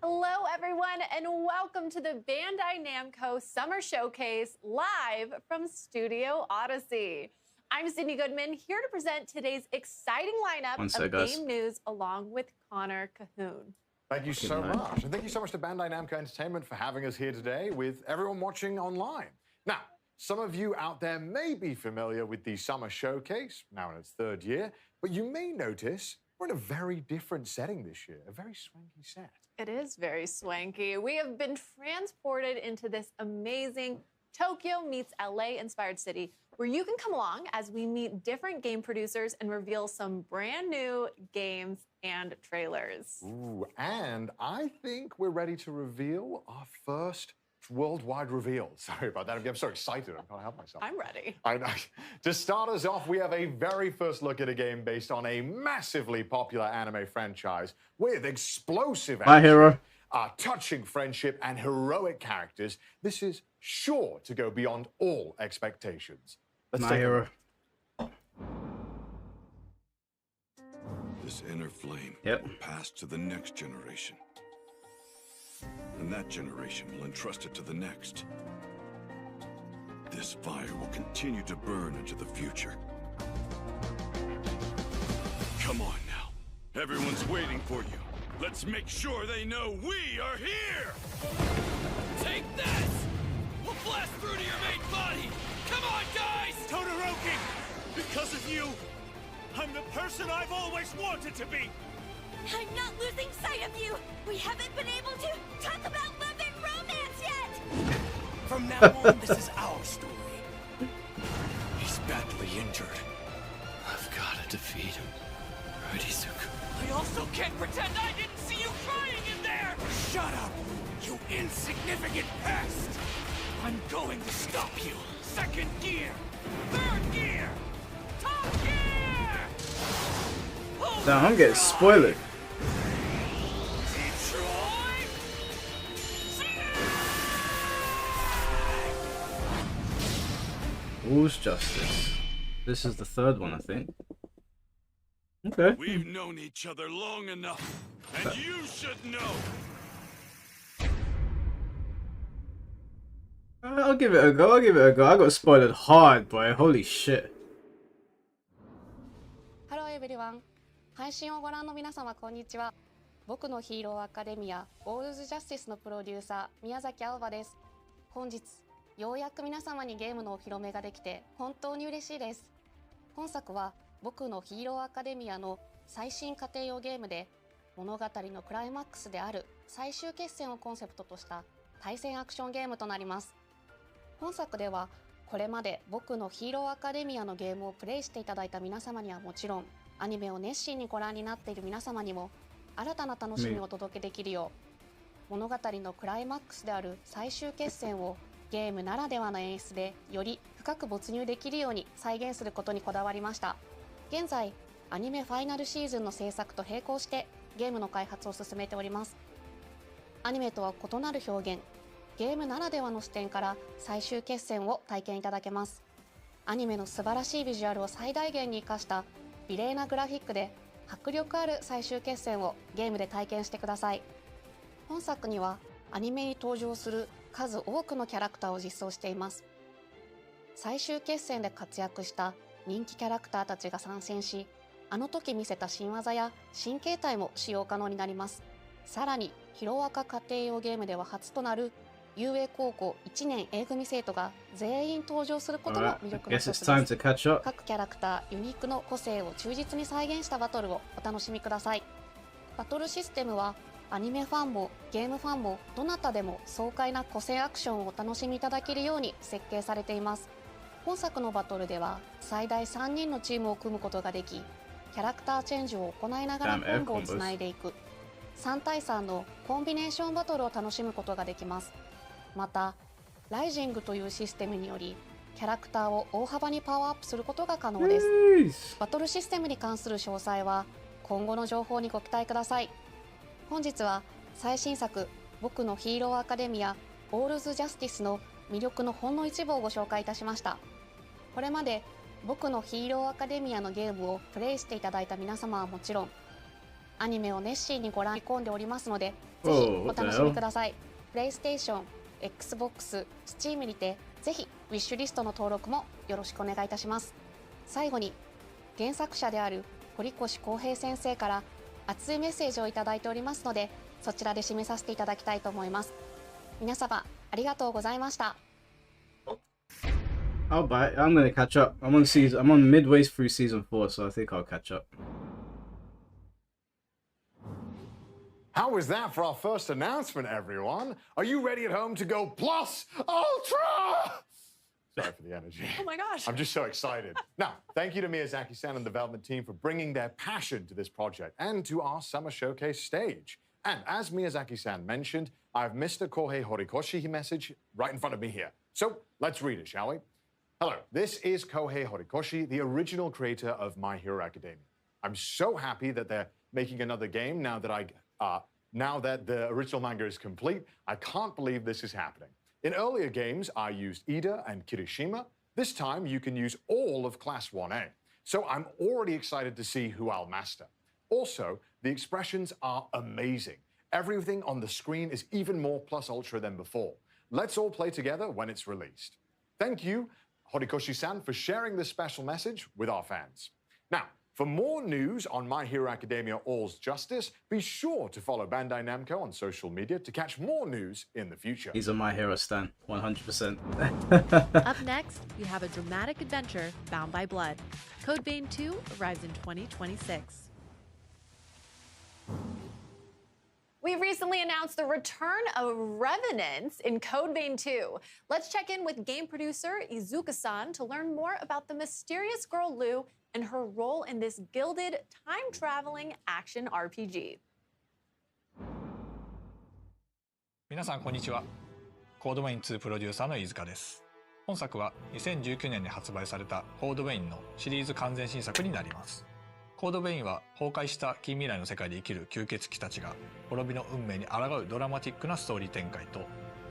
Hello everyone and welcome to the Bandai Namco Summer Showcase live from Studio Odyssey. I'm Sydney Goodman, here to present today's exciting lineup of game news along with Connor Cahoon. Thank you so much. And thank you so much to Bandai Namco Entertainment for having us here today with everyone watching online. Now, some of you out there may be familiar with the Summer Showcase, now in its third year, but you may notice we're in a very different setting this year, a very swanky set. It is very swanky. We have been transported into this amazing Tokyo meets LA inspired city where you can come along as we meet different game producers and reveal some brand new games and trailers. Ooh, and I think we're ready to reveal our first worldwide reveal. Sorry about that. I'm so excited. I can't help myself. I'm ready. To start us off, we have a very first look at a game based on a massively popular anime franchise with explosive action, My Hero, touching friendship, and heroic characters. This is sure to go beyond all expectations. Let's My Hero. This inner flame Yep. will pass to the next generation. And that generation will entrust it to the next. This fire will continue to burn into the future. Come on now. Everyone's waiting for you. Let's make sure they know we are here! Take this! We'll blast through to your main body! Come on, guys! Todoroki! Because of you, I'm the person I've always wanted to be! I'm not losing sight of you! We haven't been able to talk about love and romance yet! From now on, this is our story. He's badly injured. I've gotta defeat him. Ritsuka. I also can't pretend I didn't see you crying in there! Shut up, you insignificant pest! I'm going to stop you! Second gear! Third gear! Top gear! Damn, I'm getting spoiled. Detroit! Rules Justice. This is the third one, I think. Okay. We've known each other long enough, and you should know. I'll give it a go. I'll give it a go. I got spoiled hard, boy. Holy shit. Hello everyone. 配信をご覧の皆様こんにちは。僕のヒーローアカデミアオールズジャスティスのプロデューサー宮崎青葉です。本日ようやく皆様にゲームのお披露目ができて本当に嬉しいです。本作は僕のヒーローアカデミアの最新家庭用ゲームで物語のクライマックスである最終決戦をコンセプトとした対戦アクションゲームとなります。本作ではこれまで僕のヒーローアカデミアのゲームをプレイしていただいた皆様にはもちろんアニメを熱心にご覧になっている皆様にも新たな楽しみをお届けできるよう物語のクライマックスである最終決戦をゲームならではの演出でより深く没入できるように再現することにこだわりました。現在アニメファイナルシーズンの制作と並行してゲームの開発を進めております。アニメとは異なる表現ゲームならではの視点から最終決戦を体験いただけます。アニメの素晴らしいビジュアルを最大限に生かした美麗なグラフィックで迫力ある最終決戦をゲームで体験してください。本作にはアニメに登場する数多くのキャラクターを実装しています。最終決戦で活躍した人気キャラクターたちが参戦し、あの時見せた新技や新形態も使用可能になります。さらにヒロアカ家庭用ゲームでは初となる遊泳高校1年 A 組生徒が全員登場することも魅力の一つです。各キャラクターユニークの個性を忠実に再現したバトルをお楽しみください。バトルシステムはアニメファンもゲームファンもどなたでも爽快な個性アクションをお楽しみいただけるように設計されています。本作のバトルでは最大3人のチームを組むことができ、キャラクターチェンジを行いながらコンボをつないでいく3対3のコンビネーションバトルを楽しむことができます。またライジングというシステムによりキャラクターを大幅にパワーアップすることが可能です。バトルシステムに関する詳細は今後の情報にご期待ください。本日は最新作僕のヒーローアカデミアオールズジャスティスの魅力のほんの一部をご紹介いたしました。これまで僕のヒーローアカデミアのゲームをプレイしていただいた皆様はもちろんアニメを熱心にご覧込んでおりますのでぜひお楽しみください。プレイステーション、Xbox、Steam にてぜひウィッシュリストの登録もよろしくお願いいたします。最後に原作者である堀越康平先生から熱いメッセージをいただいておりますのでそちらで締めさせていただきたいと思います。皆様ありがとうございました。I'll buy it. I'm gonna catch up. I'm on midway through season 4, so I think I'll catch up. How was that for our first announcement, everyone? Are you ready at home to go plus ultra? Sorry for the energy. Oh my gosh. I'm just so excited. Now, thank you to Miyazaki-san and the development team for bringing their passion to this project and to our summer showcase stage. And as Miyazaki-san mentioned, I have Mr. Kohei Horikoshi message right in front of me here. So let's read it, shall we? Hello, this is Kohei Horikoshi, the original creator of My Hero Academia. I'm so happy that they're making another game now that the original manga is complete. I can't believe this is happening. In earlier games, I used Ida and Kirishima. This time, you can use all of Class 1A. So I'm already excited to see who I'll master. Also, the expressions are amazing. Everything on the screen is even more plus ultra than before. Let's all play together when it's released. Thank you, Horikoshi-san, for sharing this special message with our fans. Now, For more news on My Hero Academia All's Justice, be sure to follow Bandai Namco on social media to catch more news in the future. He's a My Hero stan, 100%. Up next, we have a dramatic adventure bound by blood. Code Vein 2 arrives in 2026. We recently announced the return of Revenants in Code Vein 2. Let's check in with game producer Izuka-san to learn more about the mysterious girl Lou and her role in this gilded, time-traveling action RPG. 皆さんこんにちは。コードウェイン2プロデューサーの飯塚です。本作は2019年に発売されたコードウェインのシリーズ完全新作になります。コードウェインは崩壊した近未来の世界で生きる吸血鬼たちが滅びの運命に抗うドラマティックなストーリー展開と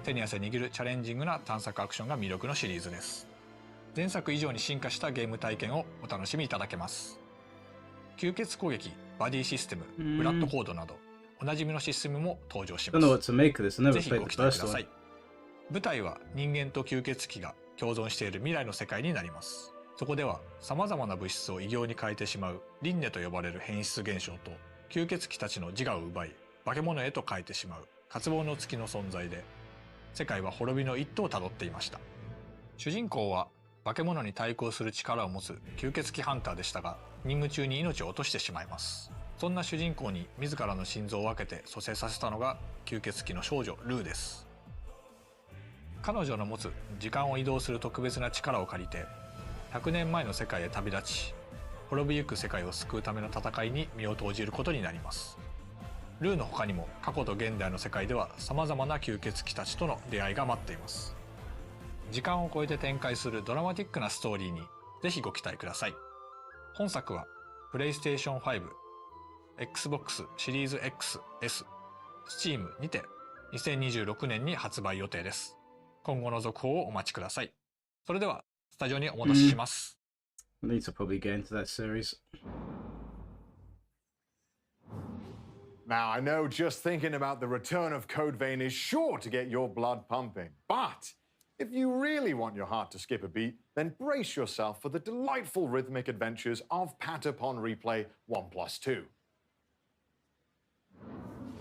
手に汗握るチャレンジングな探索アクションが魅力のシリーズです。前作以上に進化したゲーム体験をお楽しみいただけます。吸血攻撃、バディシステム、ブラッドコードなどおなじみのシステムも登場します。ぜひご期待ください。舞台は人間と吸血鬼が共存している未来の世界になります。そこでは様々な物質を異形に変えてしまう輪廻と呼ばれる変質現象と吸血鬼たちの自我を奪い化け物へと変えてしまう渇望の月の存在で世界は滅びの一途をたどっていました。主人公は化け物に対抗する力を持つ吸血鬼ハンターでしたが任務中に命を落としてしまいます。そんな主人公に自らの心臓を分けて蘇生させたのが吸血鬼の少女ルーです。彼女の持つ時間を移動する特別な力を借りて100年前の世界へ旅立ち滅びゆく世界を救うための戦いに身を投じることになります。ルーの他にも過去と現代の世界では様々な吸血鬼たちとの出会いが待っています。時間を超えて展開するドラマティックなストーリーにぜひご期待ください。本作はプレイステーション5、Xbox シリーズ XS、Steam にて2026年に発売予定です。今後の続報をお待ちください。それではスタジオにお戻しします。I need to probably get into that series. Now, I know just thinking about the return of Code Vein is sure to get your blood pumping, but if you really want your heart to skip a beat, then brace yourself for the delightful rhythmic adventures of Patapon Replay 1+2.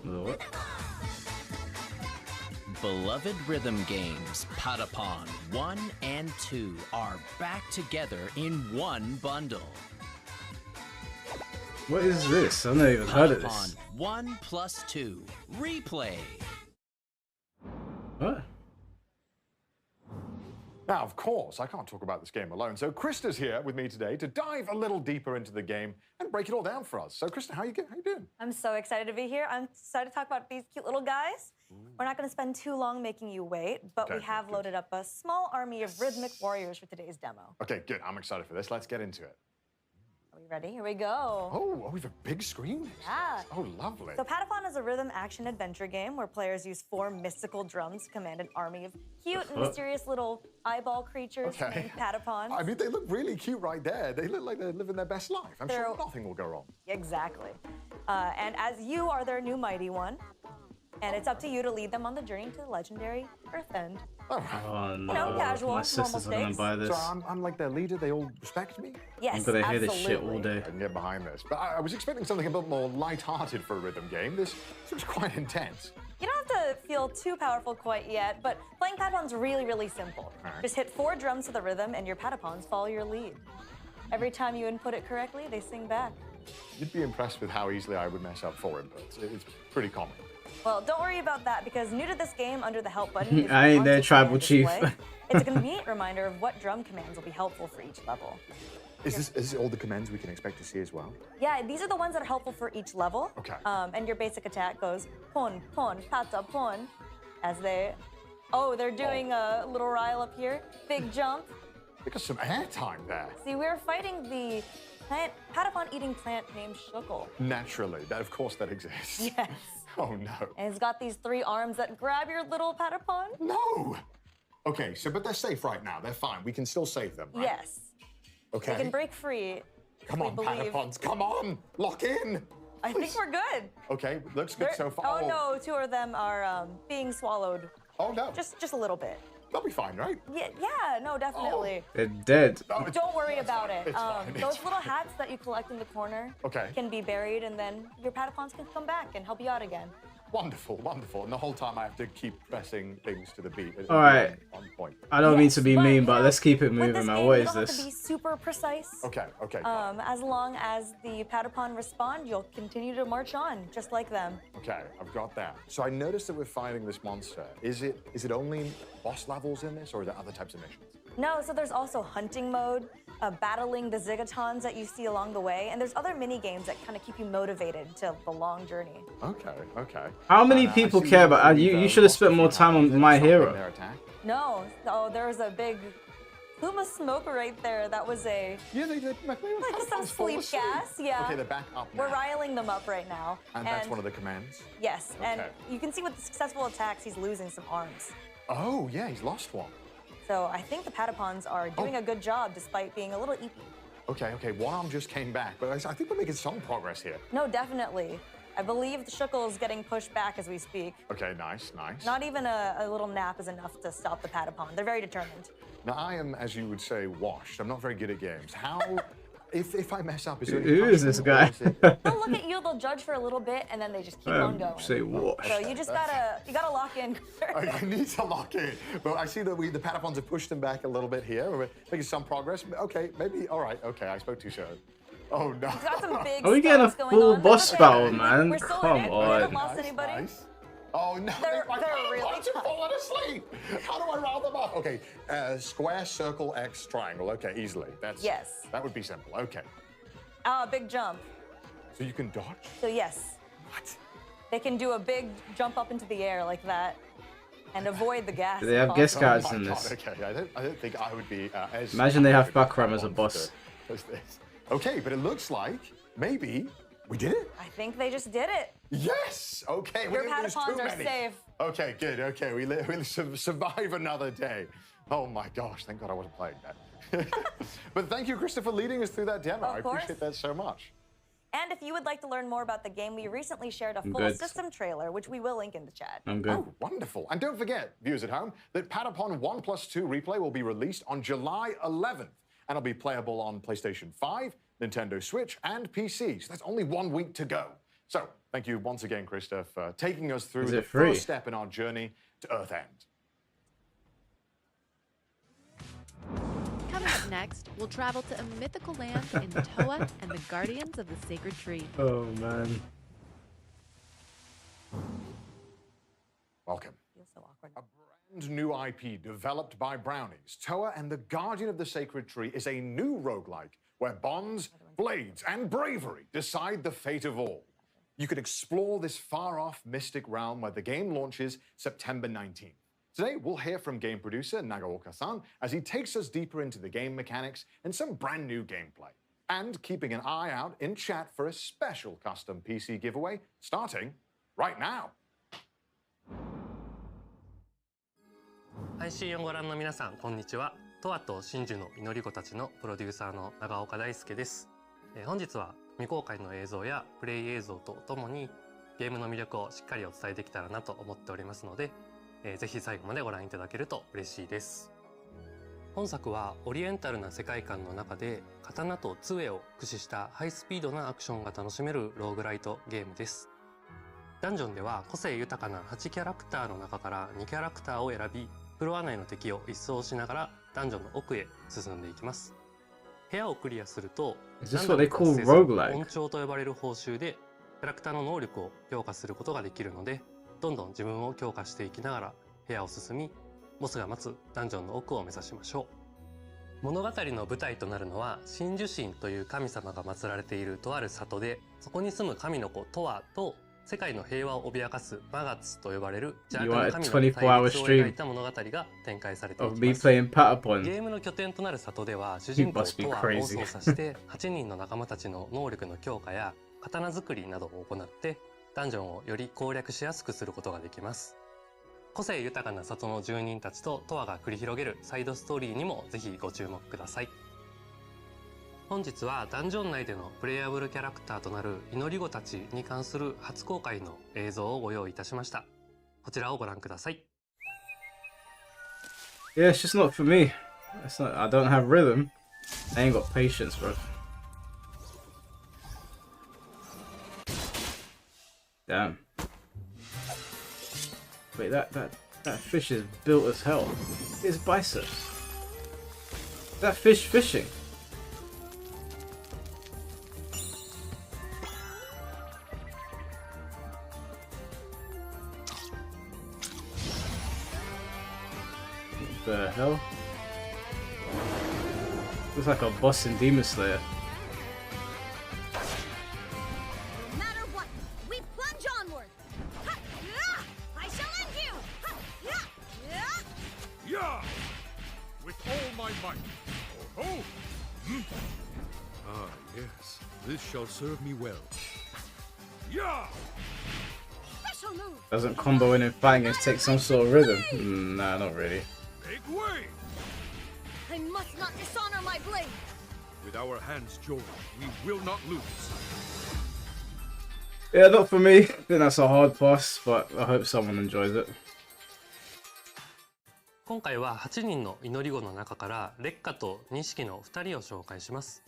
What? Beloved rhythm games, Patapon 1 and 2 are back together in one bundle. What is this? I've never even heard of this. Patapon 1+2 Replay. What? Now, of course, I can't talk about this game alone, so Krista's here with me today to dive a little deeper into the game and break it all down for us. So, Krista, how you doing? I'm so excited to be here. I'm excited to talk about these cute little guys. We're not going to spend too long making you wait, but we have loaded up a small army of rhythmic warriors for today's demo. Okay, good. I'm excited for this. Let's get into it. Are we ready? Here we go. Oh, we have a big screen? Yeah. Oh, lovely. So Patapon is a rhythm action adventure game where players use 4 mystical drums to command an army of cute and mysterious little eyeball creatures named Patapons. I mean, they look really cute right there. They look like they're living their best life. I'm sure nothing will go wrong. Exactly. And as you are their new mighty one, and it's up to you to lead them on the journey to the legendary Earthend. Oh, no. You know, casual, My sisters are going to buy this. So I'm like their leader, they all respect me? Yes, I'm going to hear this shit absolutely. all day. I can get behind this. But I was expecting something a bit more light-hearted for a rhythm game. This seems quite intense. You don't have to feel too powerful quite yet, but playing Patapon's really, really simple. Right. Just hit 4 drums to the rhythm and your Patapons follow your lead. Every time you input it correctly, they sing back. You'd be impressed with how easily I would mess up 4 inputs. It's pretty common. Well, don't worry about that, because new to this game, under the help button, is I ain't their tribal chief. It's a convenient reminder of what drum commands will be helpful for each level. Is this all the commands we can expect to see as well? Yeah, these are the ones that are helpful for each level. Okay. And your basic attack goes pon, pon, pata, pon, as they... Oh, they're doing a little rile up here. Big jump. They got some airtime there. See, we're fighting the Patapon-eating plant named Shukl. Naturally. Of course that exists. Yes. Oh, no. And it's got these 3 arms that grab your little Patapon. No! Okay, but they're safe right now. They're fine. We can still save them, right? Yes. Okay. They can break free. Come on, Patapons. Come on! Lock in! I think we're good. Okay, looks good so far. Oh, no, 2 of them are being swallowed. Oh, no. Just a little bit. They'll be fine, right? Yeah, no, definitely. They're dead. Don't worry about it. It's fine, it's Those little hats that you collect in the corner can be buried, and then your Patapons can come back and help you out again. Wonderful, wonderful. And the whole time I have to keep pressing things to the beat. All right. On point. I don't mean to be mean, but let's keep it moving, man. What is you don't this? have to be super precise. Okay. As long as the Patapon respond, you'll continue to march on, just like them. Okay, I've got that. So I noticed that we're fighting this monster. Is it only boss levels in this, or are there other types of missions? No, so there's also hunting mode, battling the Zigatons that you see along the way, and there's other mini games that kind of keep you motivated to the long journey. Okay. How many people care about you? You should have spent more time on My Hero. No, there's a big plume of smoke right there. That was a like some sleep gas. Yeah. Okay, they're back up now. We're riling them up right now. And that's one of the commands? Yes, Okay. and you can see with the successful attacks, he's losing some arms. Oh, yeah, he's lost one. So I think the Patapons are doing a good job despite being a little eepy. Okay, one arm just came back, but I think we're making some progress here. No, definitely. I believe the Shuckle's getting pushed back as we speak. Okay, nice. Not even a little nap is enough to stop the Patapon. They're very determined. Now, I am, as you would say, washed. I'm not very good at games. How, if I mess up, is there any Who is this guy? They'll look at you, they'll judge for a little bit, and then they just keep on going. Say washed. So you just gotta lock in. I need to lock in. But I see that the Patapons have pushed them back a little bit here. We're making some progress. Okay, maybe, all right. Okay, I spoke too soon. Oh, no. We've got some big Are we getting a full boss battle, man? We're still Come in it. We on. haven't lost anybody. Nice. Oh, no. They're my really Patapons have fallen asleep. How do I round them up? Okay, square, circle, X, triangle. Okay, easily. That would be simple. Okay. Big jump. So you can dodge? So yes. What? They can do a big jump up into the air like that and avoid the gas. Do they have guest cards in God, this? okay, I don't think I would be as... Imagine they have Bakram as a boss. As this. Okay, but it looks like maybe we did it. I think they just did it. Yes! Okay, Your we didn't lose too Patapons are many. safe. Okay, good. Okay, we'll survive another day. Oh my gosh, thank God I wasn't playing that. But thank you, Krista, for leading us through that demo. I appreciate that so much. And if you would like to learn more about the game, we recently shared a full system trailer, which we will link in the chat. I'm good. Oh, wonderful. And don't forget, viewers at home, that Patapon 1+2 Replay will be released on July 11th. And it'll be playable on PlayStation 5, Nintendo Switch, and PC. So that's only 1 week to go. So thank you once again, Krista, for taking us through the first step in our journey to Earth-End. Coming up next, we'll travel to a mythical land in Toa and the Guardians of the Sacred Tree. Oh, man. Welcome. Feels so awkward. A brand new IP developed by Brownies. Toa and the Guardian of the Sacred Tree is a new roguelike where bonds, blades, and bravery decide the fate of all. You can explore this far-off mystic realm where the game launches September 19th. Today, we'll hear from game producer Nagaoka-san as he takes us deeper into the game mechanics and some brand new gameplay. And keeping an eye out in chat for a special custom PC giveaway starting right now. 配信をご覧の皆さん、こんにちは。トアと真珠の祈り子たちのプロデューサーの長岡大輔です。本日は未公開の映像やプレイ映像とともにゲームの魅力をしっかりお伝えできたらなと思っておりますので、ぜひ最後までご覧いただけると嬉しいです。本作はオリエンタルな世界観の中で刀と杖を駆使したハイスピードなアクションが楽しめるローグライトゲームです。ダンジョンでは個性豊かな8キャラクターの中から2キャラクターを選び、フロア内の敵を一掃しながらダンジョンの奥へ進んでいきます。部屋をクリアすると、恩寵と呼ばれる報酬でキャラクターの能力を強化することができるので、どんどん自分を強化していきながら部屋を進み、ボスが待つダンジョンの奥を目指しましょう。物語の舞台となるのは真珠神という神様が祀られているとある里で、そこに住む神の子トアと世界の平和を脅かすマガツと呼ばれる邪悪な神の対立を描いた物語が展開されていきます。ゲームの拠点となる里では主人公トアを操作して8人の仲間たちの能力の強化や刀作りなどを行ってダンジョンをより攻略しやすくすることができます。個性豊かな里の住人たちとトアが繰り広げるサイドストーリーにもぜひご注目ください。本日はダンジョン内でのプレイヤブルキャラクターとなる祈り子たちに関する初公開の映像をご用意いたしました。こちらをご覧ください。Yeah, it's just not for me. It's not. I don't have rhythm. I ain't got patience, bro. Damn. Wait, that fish is built as hell. His biceps. That fish fishing. What the hell? Looks like a boss in Demon Slayer. No matter what, we plunge onward. Ha! Yeah! I shall end you. Ha! Yeah! Yeah! Yeah! With all my might. Oh ho! Ah, yes. This shall serve me well. Yeah! Special move. Doesn't combo in and fighting against take some sort of rhythm? Nah, not really. Make way! I must not dishonor my blade. With our hands joined, we will not lose. Yeah, not for me. I think that's a hard pass, but I hope someone enjoys it. 今回は8人の祈り子の中から烈火と錦の2人を紹介します。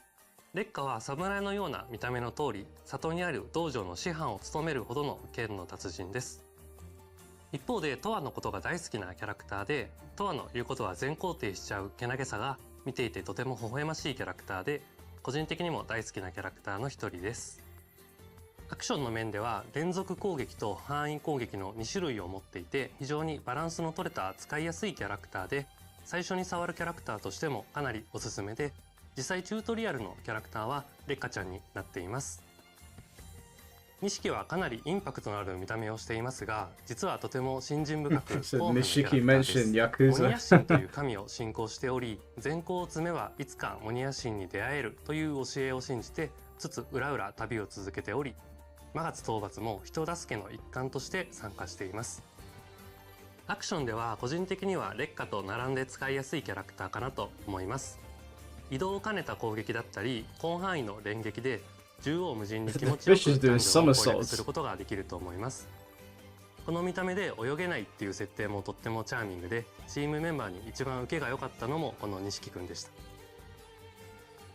烈火は侍のような見た目の通り、里にある道場の師範を務めるほどの剣の達人です。一方でトワのことが大好きなキャラクターで、トワの言うことは全肯定しちゃうけなげさが見ていてとても微笑ましいキャラクターで、個人的にも大好きなキャラクターの一人です。アクションの面では連続攻撃と範囲攻撃の2種類を持っていて、非常にバランスの取れた使いやすいキャラクターで、最初に触るキャラクターとしてもかなりおすすめで、実際チュートリアルのキャラクターは烈火ちゃんになっています。錦はかなりインパクトのある見た目をしていますが、実はとても信心深く豊富なキャラクターです。モニヤ神という神を信仰しており、善行を積めばいつかモニヤ神に出会えるという教えを信じて、つつ裏々旅を続けており、魔月討伐も人助けの一環として参加しています。アクションでは個人的には烈火と並んで使いやすいキャラクターかなと思います。移動を兼ねた攻撃だったり、広範囲の連撃で縦横無尽に気持ちよくダンジョンを攻略することができると思います。この見た目で泳げないっていう設定もとってもチャーミングで、チームメンバーに一番受けが良かったのもこの錦くんでした。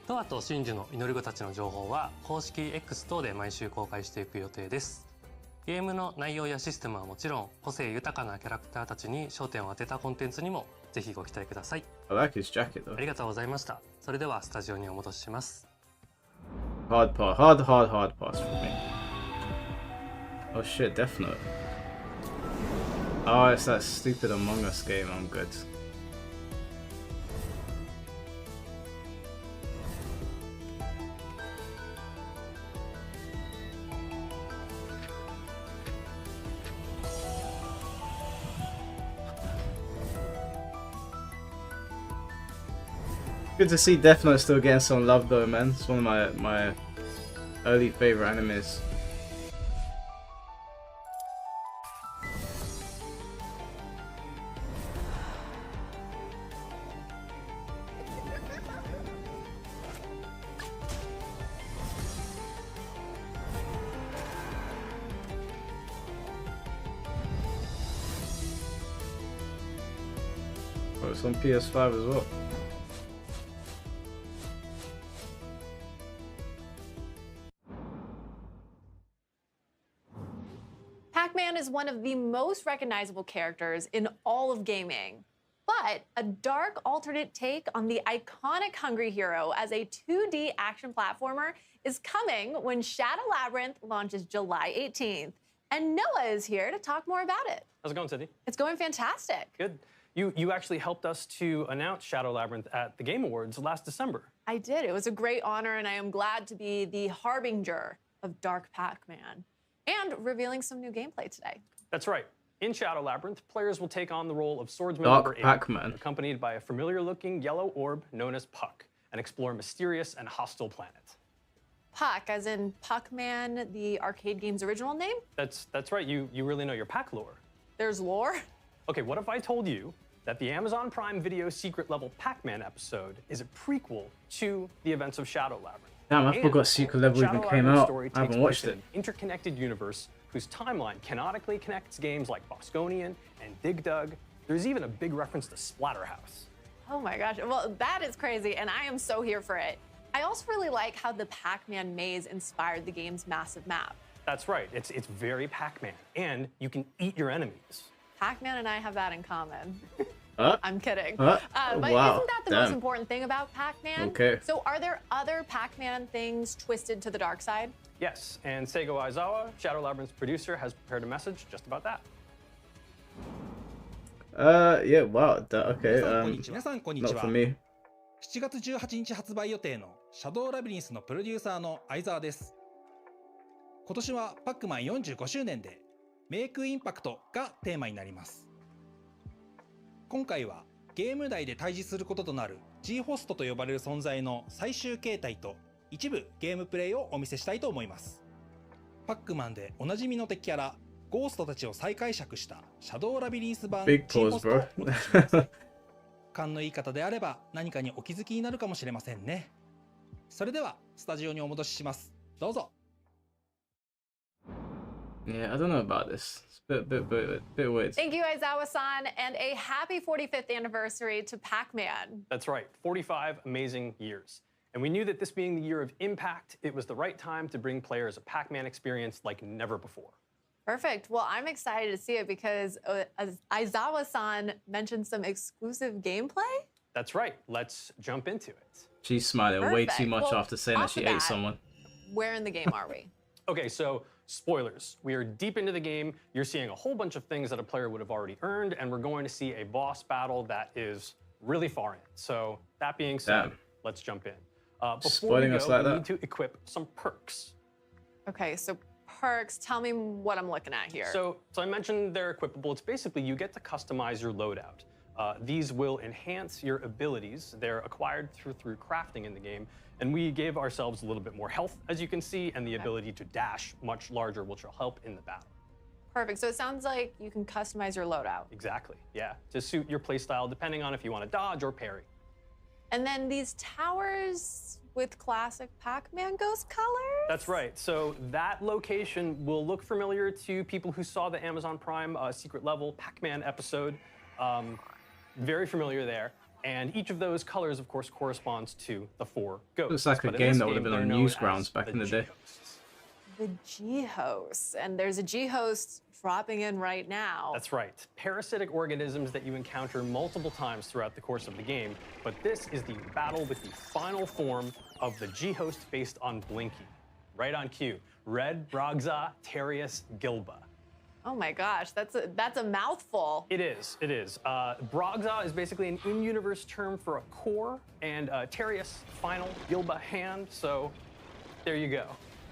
トワと真珠の祈り子たちの情報は公式 X 等で毎週公開していく予定です。ゲームの内容やシステムはもちろん、個性豊かなキャラクターたちに焦点を当てたコンテンツにもぜひご期待ください。I like his jacket though. ありがとうございました。それではスタジオにお戻しします。Hard pass, hard pass for me. Oh shit, Death Note. Oh, it's that stupid Among Us game. I'm good. Good to see Death Note still getting some love though, man. It's one of my early favorite animes. Oh, it's on PS5 as well. Pac-Man is one of the most recognizable characters in all of gaming. But a dark alternate take on the iconic Hungry Hero as a 2D action platformer is coming when Shadow Labyrinth launches July 18th. And Noah is here to talk more about it. How's it going, Cindy? It's going fantastic. Good. You actually helped us to announce Shadow Labyrinth at the Game Awards last December. I did. It was a great honor, and I am glad to be the harbinger of Dark Pac-Man and revealing some new gameplay today. That's right. In Shadow Labyrinth, players will take on the role of Swordsman Dark number 8, Pac-Man, accompanied by a familiar-looking yellow orb known as Puck, and explore a mysterious and hostile planet. Puck, as in Pac-Man, the arcade game's original name? That's right. You really know your Pac lore. There's lore? Okay, what if I told you that the Amazon Prime Video secret level Pac-Man episode is a prequel to the events of Shadow Labyrinth? Damn, I forgot Secret Level even came out. I haven't watched it. An interconnected universe whose timeline canonically connects games like Bosconian and Dig Dug. There's even a big reference to Splatterhouse. Oh my gosh. Well, that is crazy, and I am so here for it. I also really like how the Pac-Man maze inspired the game's massive map. That's right. It's very Pac-Man, and you can eat your enemies. Pac-Man and I have that in common. I'm kidding. Wow. But isn't that the most important thing about Pac-Man? Okay. So are there other Pac-Man things twisted to the dark side? Yes, and Seigo Aizawa, Shadow Labyrinth's producer, has prepared a message just about that. Yeah, wow. Okay, 皆さんこんに not ちは for me. 7月18日発売予定のシャドウラビリンスのプロデューサーの相沢です。今年はパックマン45周年でメイクインパクトがテーマになります。今回はゲーム内で対峙することとなる G ホストと呼ばれる存在の最終形態と一部ゲームプレイをお見せしたいと思います。パックマンでおなじみの敵キャラゴーストたちを再解釈したシャドウラビリンス版 Big G ホ pause, ストを bro. お出しします。勘のいい方であれば何かにお気づきになるかもしれませんね。それではスタジオにお戻しします。どうぞ。Yeah, I don't know about this. It's a bit weird. Thank you, Aizawa-san, and a happy 45th anniversary to Pac-Man. That's right, 45 amazing years. And we knew that this being the year of impact, it was the right time to bring players a Pac-Man experience like never before. Perfect. Well, I'm excited to see it because Aizawa-san mentioned some exclusive gameplay. That's right. Let's jump into it. She's smiling way too Perfect. much Well, after saying that off she the ate bat, someone. Where in the game are we? Okay, so spoilers. We are deep into the game. You're seeing a whole bunch of things that a player would have already earned, and we're going to see a boss battle that is really far in. So that being said, let's jump in. Before Spoiling we us go, like we that. need to equip some perks. Okay, so perks, tell me what I'm looking at here. So I mentioned they're equipable. It's basically you get to customize your loadout. These will enhance your abilities. They're acquired through crafting in the game. And we gave ourselves a little bit more health, as you can see, and the ability to dash much larger, which will help in the battle. Perfect. So it sounds like you can customize your loadout. Exactly, yeah. To suit your playstyle, depending on if you want to dodge or parry. And then these towers with classic Pac-Man ghost colors? That's right. So that location will look familiar to people who saw the Amazon Prime secret level Pac-Man episode. Very familiar there. And each of those colors, of course, corresponds to the 4 ghosts. Looks like a But in game this that would have been they're on known Newsgrounds as back in the day. G-hosts. The G-hosts. And there's a G-host dropping in right now. That's right. Parasitic organisms that you encounter multiple times throughout the course of the game. But this is the battle with the final form of the G-host based on Blinky. Right on cue. Red Brogza Terius Gilba. Oh my gosh, that's a mouthful. It is, it is. Brogza is basically an in-universe term for a core, and Terius, final, Gilba, hand, so there you go.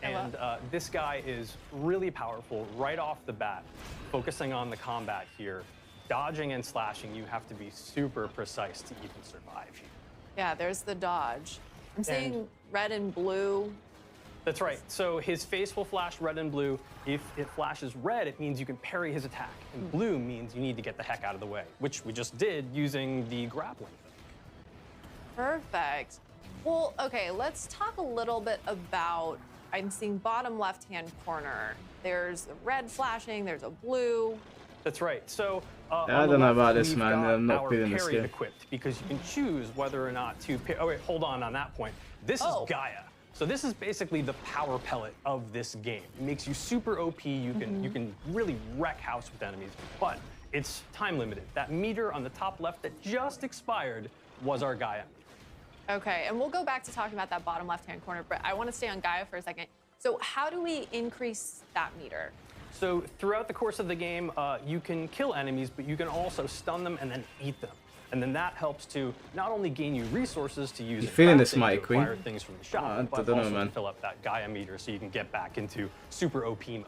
And this guy is really powerful right off the bat. Focusing on the combat here, dodging and slashing, you have to be super precise to even survive here. Yeah, there's the dodge. I'm seeing red and blue. That's right. So his face will flash red and blue. If it flashes red, it means you can parry his attack. And blue means you need to get the heck out of the way, which we just did using the grappling hook. Perfect. Well, okay, let's talk a little bit about, I'm seeing bottom left-hand corner. There's a red flashing, there's a blue. That's right. So I don't know about this, man. I'm not feeling this parry game. equipped because you can choose whether or not to. Oh wait, hold on that point. This is Gaia. So this is basically the power pellet of this game. It makes you super OP. You can really wreck house with enemies, but it's time limited. That meter on the top left that just expired was our Gaia meter. Okay, and we'll go back to talking about that bottom left-hand corner, but I want to stay on Gaia for a second. So how do we increase that meter? So throughout the course of the game, you can kill enemies, but you can also stun them and then eat them. And then that helps to not only gain you resources to use You feeling this, crafting my to queen? acquire things from the shop, but don't know, also man. to fill up that Gaia meter so you can get back into super OP mode.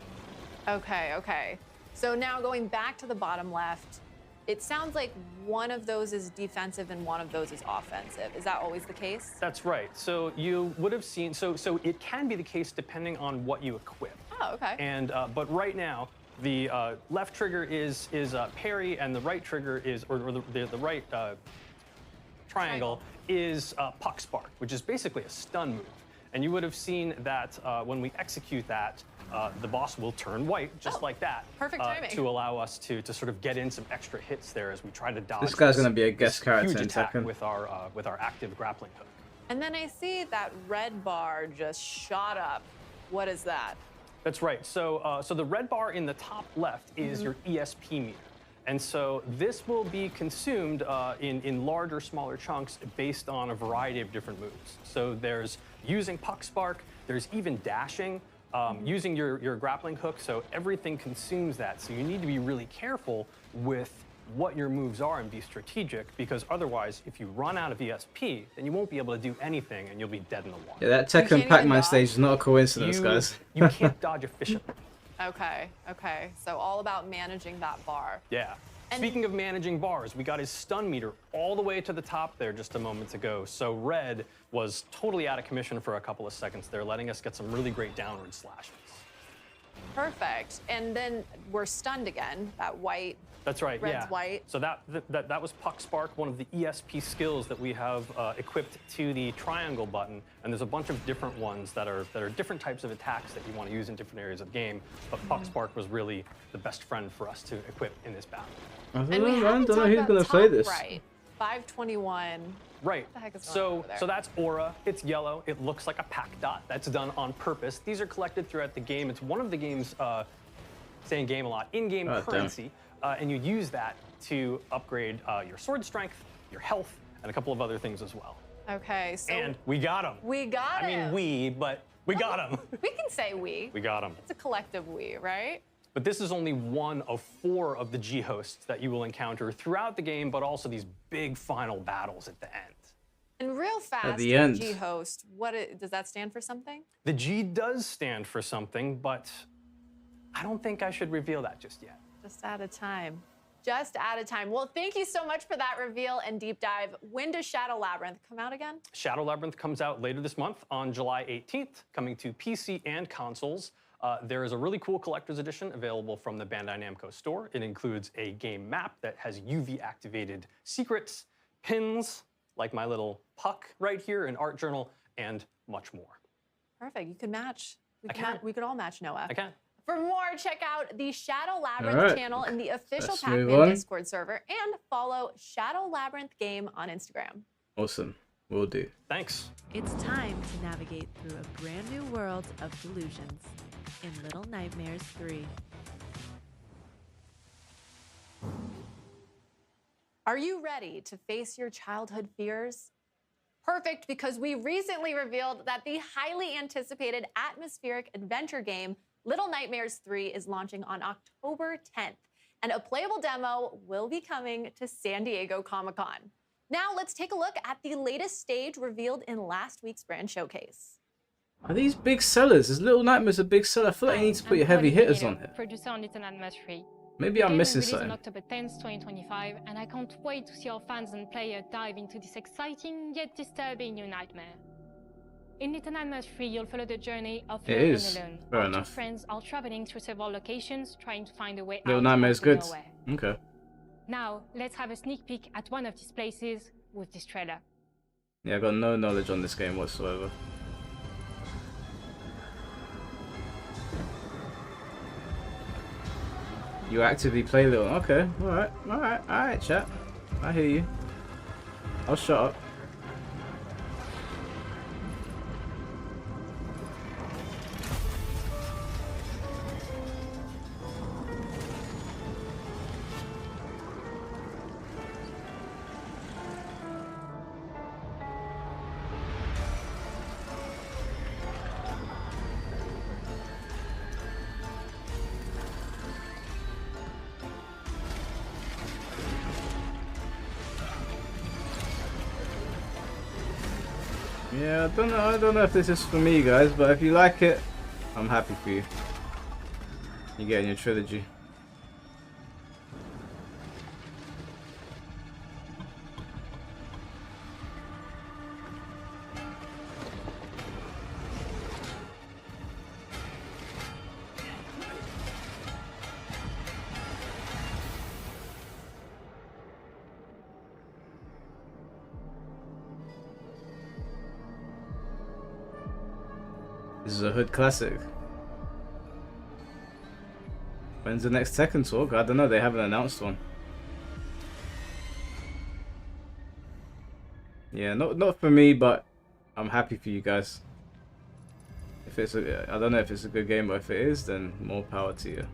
Okay, okay. So now going back to the bottom left, it sounds like one of those is defensive and one of those is offensive. Is that always the case? That's right. So you would have seen, so it can be the case depending on what you equip. Oh, okay. And but right now, the left trigger is parry, and the right trigger is, or the right triangle is Puck Spark, which is basically a stun move. And you would have seen that when we execute that, the boss will turn white, just like that. Perfect timing. To allow us to sort of get in some extra hits there as we try to dodge. This guy's going to be a guest character huge in attack Tekken. with our active grappling hook. And then I see that red bar just shot up. What is that? That's right. So, so the red bar in the top left is your ESP meter. And so this will be consumed in larger, smaller chunks based on a variety of different moves. So there's using Puck Spark, there's even dashing, using your grappling hook. So everything consumes that. So you need to be really careful with what your moves are and be strategic, because otherwise, if you run out of ESP, then you won't be able to do anything and you'll be dead in the water. Yeah, that Tekken Pac-Man stage is not a coincidence, guys. You can't dodge efficiently. Okay, okay. So all about managing that bar. Yeah. Speaking of managing bars, we got his stun meter all the way to the top there just a moment ago. So red was totally out of commission for a couple of seconds there, letting us get some really great downward slashes. Perfect. And then we're stunned again, that white. That's right, Red's yeah. white. So that was Puck Spark, one of the ESP skills that we have equipped to the triangle button. And there's a bunch of different ones that are different types of attacks that you want to use in different areas of the game. But Puck Spark was really the best friend for us to equip in this battle. I don't know who's going to play this. Right. 521. Right. What the heck is going on over there? So that's Aura. It's yellow. It looks like a pack dot. That's done on purpose. These are collected throughout the game. It's one of the game's, saying game a lot, in-game currency. And you use that to upgrade your sword strength, your health, and a couple of other things as well. Okay, so. And we got him. We got him. I mean, we got him. We can say we. We got him. It's a collective we, right? But this is only one of 4 of the G-hosts that you will encounter throughout the game, but also these big final battles at the end. And real fast, At the end. G-host, does that stand for something? The G does stand for something, but I don't think I should reveal that just yet. Just out of time. Just out of time. Well, thank you so much for that reveal and deep dive. When does Shadow Labyrinth come out again? Shadow Labyrinth comes out later this month on July 18th, coming to PC and consoles. There is a really cool collector's edition available from the Bandai Namco store. It includes a game map that has UV-activated secrets, pins, like my little puck right here, an art journal, and much more. Perfect. You could match. can. We could all match Noah. I can. For more, check out the Shadow Labyrinth channel in the official Let's move Pac-Man on. Discord server, and follow Shadow Labyrinth Game on Instagram. Awesome. Will do. Thanks. It's time to navigate through a brand new world of delusions in Little Nightmares 3. Are you ready to face your childhood fears? Perfect, because we recently revealed that the highly anticipated atmospheric adventure game Little Nightmares 3 is launching on October 10th, and a playable demo will be coming to San Diego Comic-Con. Now let's take a look at the latest stage revealed in last week's brand showcase. Are these big sellers? Is Little Nightmares a big seller? I feel like you need to put your heavy hitters on it. Producer on Little Nightmares 3. Maybe I'm missing something. On something. October 10th, 2025, and I can't wait to see our fans and players dive into this exciting yet disturbing new nightmare. In Little Nightmares 3, you'll follow the journey of It Lone is. and Alone. Fair Our enough. two friends are traveling through several locations, trying to find a way Little out Nightmares of good. nowhere. Okay. Now, let's have a sneak peek at one of these places with this trailer. Yeah, I got no knowledge on this game whatsoever. You actively play Little. Okay, alright, chat. I hear you. I'll shut up. Yeah, I don't know if this is for me, guys, but if you like it, I'm happy for you. You're getting your trilogy. This is a hood classic. When's the next Tekken talk? I don't know. They haven't announced one. Yeah, not for me, but I'm happy for you guys. If it's I don't know if it's a good game, but if it is, then more power to you.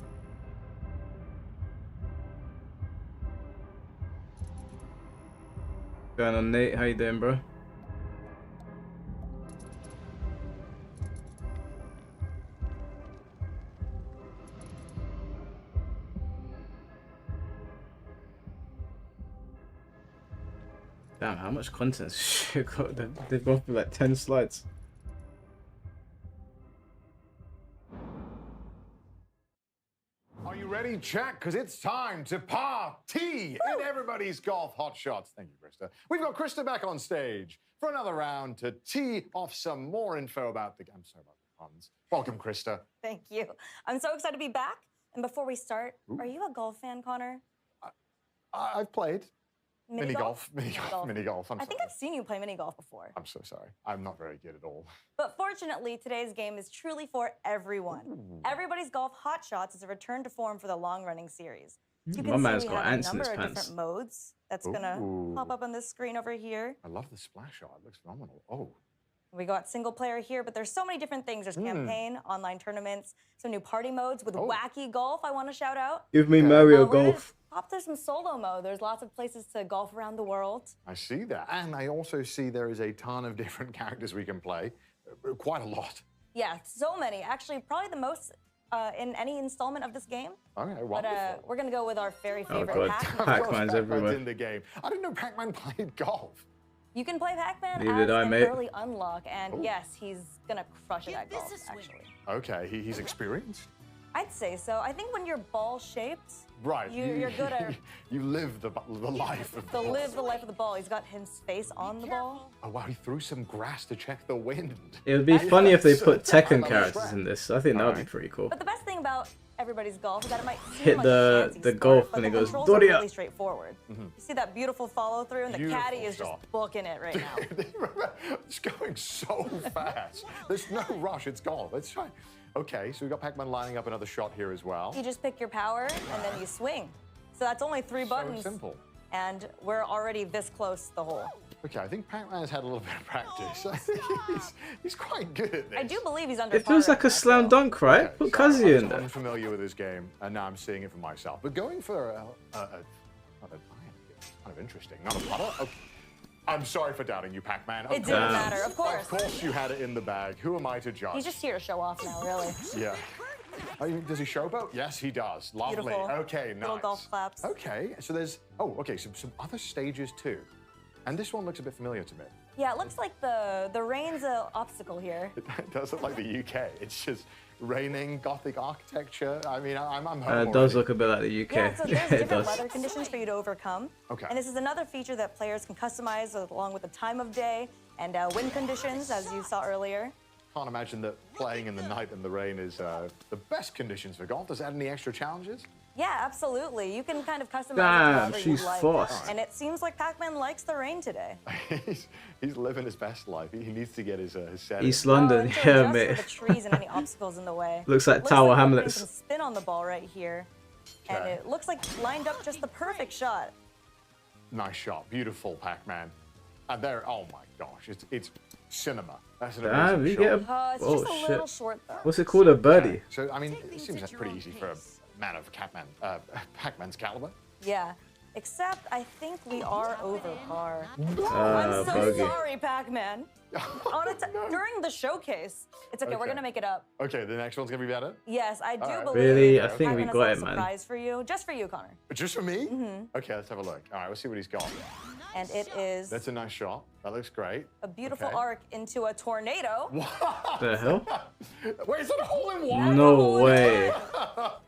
Going on, Nate? How you doing, bro? Damn, how much content? They've gone through like 10 slides. Are you ready, chat? Because it's time to party in everybody's golf hot shots. Thank you, Krista. We've got Krista back on stage for another round to tee off some more info about the game. I'm sorry about the puns. Welcome, Krista. Thank you. I'm so excited to be back. And before we start, are you a golf fan, Connor? I've played. Mini golf. I'm I think I've seen you play mini golf before. I'm so sorry. I'm not very good at all. But fortunately, today's game is truly for everyone. Everybody's Golf Hot Shots is a return to form for the long-running series. You can see we have a number of different modes that's gonna pop up on this screen over here. I love the splash art. It looks phenomenal. Oh. We got single player here, but there's so many different things. There's campaign, online tournaments, some new party modes with wacky golf I want to shout out. Give me Mario Golf. Pop, there's some solo mode. There's lots of places to golf around the world. I see that. And I also see there is a ton of different characters we can play. Quite a lot. Yeah, so many. Actually, probably the most in any installment of this game. Okay, wonderful. But we're going to go with our very favorite Pac-Man. Pac-Man's everywhere. In the game. I didn't know Pac-Man played golf. You can play Pac-Man Neither as did I, an mate. early unlock, and yes, he's gonna crush it at golf, actually. Okay, he's experienced? I'd say so. I think when you're ball-shaped, right, you're good at... You live the life of the ball. Live the life of the ball. He's got his face on the ball. Oh, wow, he threw some grass to check the wind. It would be funny if they put Tekken characters in this. I think that would be pretty cool. But the best thing about everybody's golf is that it might seem Hit like the a fancy sport, golf but and the it goes, controls are Doria. really straightforward. You see that beautiful follow through, and the caddy is just booking it right now. It's going so fast. There's no rush. It's golf. Let's try. Okay, so we've got Pac-Man lining up another shot here as well. You just pick your power, and then you swing. So that's only 3 buttons. So simple. And we're already this close to the hole. Okay, I think Pac-Man has had a little bit of practice. I think he's quite good at this. I do believe he's under It feels like a slam dunk, right? Put Kazuya in there. I'm familiar with this game, and now I'm seeing it for myself. But going for kind of interesting. Not a putter? Okay. I'm sorry for doubting you, Pac-Man. It didn't matter, of course. Of course you had it in the bag. Who am I to judge? He's just here to show off now, really. Yeah. Does he showboat? Yes, he does. Lovely. Beautiful. Okay, nice. Little golf claps. Okay, so there's... Oh, okay, some other stages too. And this one looks a bit familiar to me. Yeah, it looks like the rain's an obstacle here. It does look like the UK. It's just raining, Gothic architecture. I mean, I'm home It does look a bit like the UK. Yeah, so there's It different does. weather conditions for you to overcome. Okay. And this is another feature that players can customize along with the time of day and wind conditions, as you saw earlier. Can't imagine that playing in the night and the rain is the best conditions for golf. Does it add any extra challenges? Yeah, absolutely. You can kind of customize it Damn, however you she's like. fast. And it seems like Pac-Man likes the rain today. he's living his best life. He needs to get his set. East London, So yeah, just mate. for the trees and any obstacles in the way. Looks like Tower we're putting Hamlets. some spin on the ball right here. And it looks like lined up just the perfect shot. Nice shot. Beautiful, Pac-Man. And there, oh my gosh, it's cinema. That's an Damn, amazing you shot. get a... It's Oh, just a shit. little short, though. What's it called? A birdie? So, I mean, it seems that's pretty easy for a man of Pac-Man's caliber. Yeah, except I think we are over par. Ah, I'm so bogey. sorry, Pac-Man. During the showcase, it's okay, we're Okay. gonna make it up. Okay, the next one's gonna be better? Yes, I do All right. believe Really? I think we Pac-Man has got a it, man. surprise for you, just for you, Connor. Just for me? Mm-hmm. Okay, let's have a look. All right, let's see what he's got. And it is That's a nice shot. That looks great. a beautiful Okay. arc into a tornado. The hell? Wait, is that a hole in one? No way.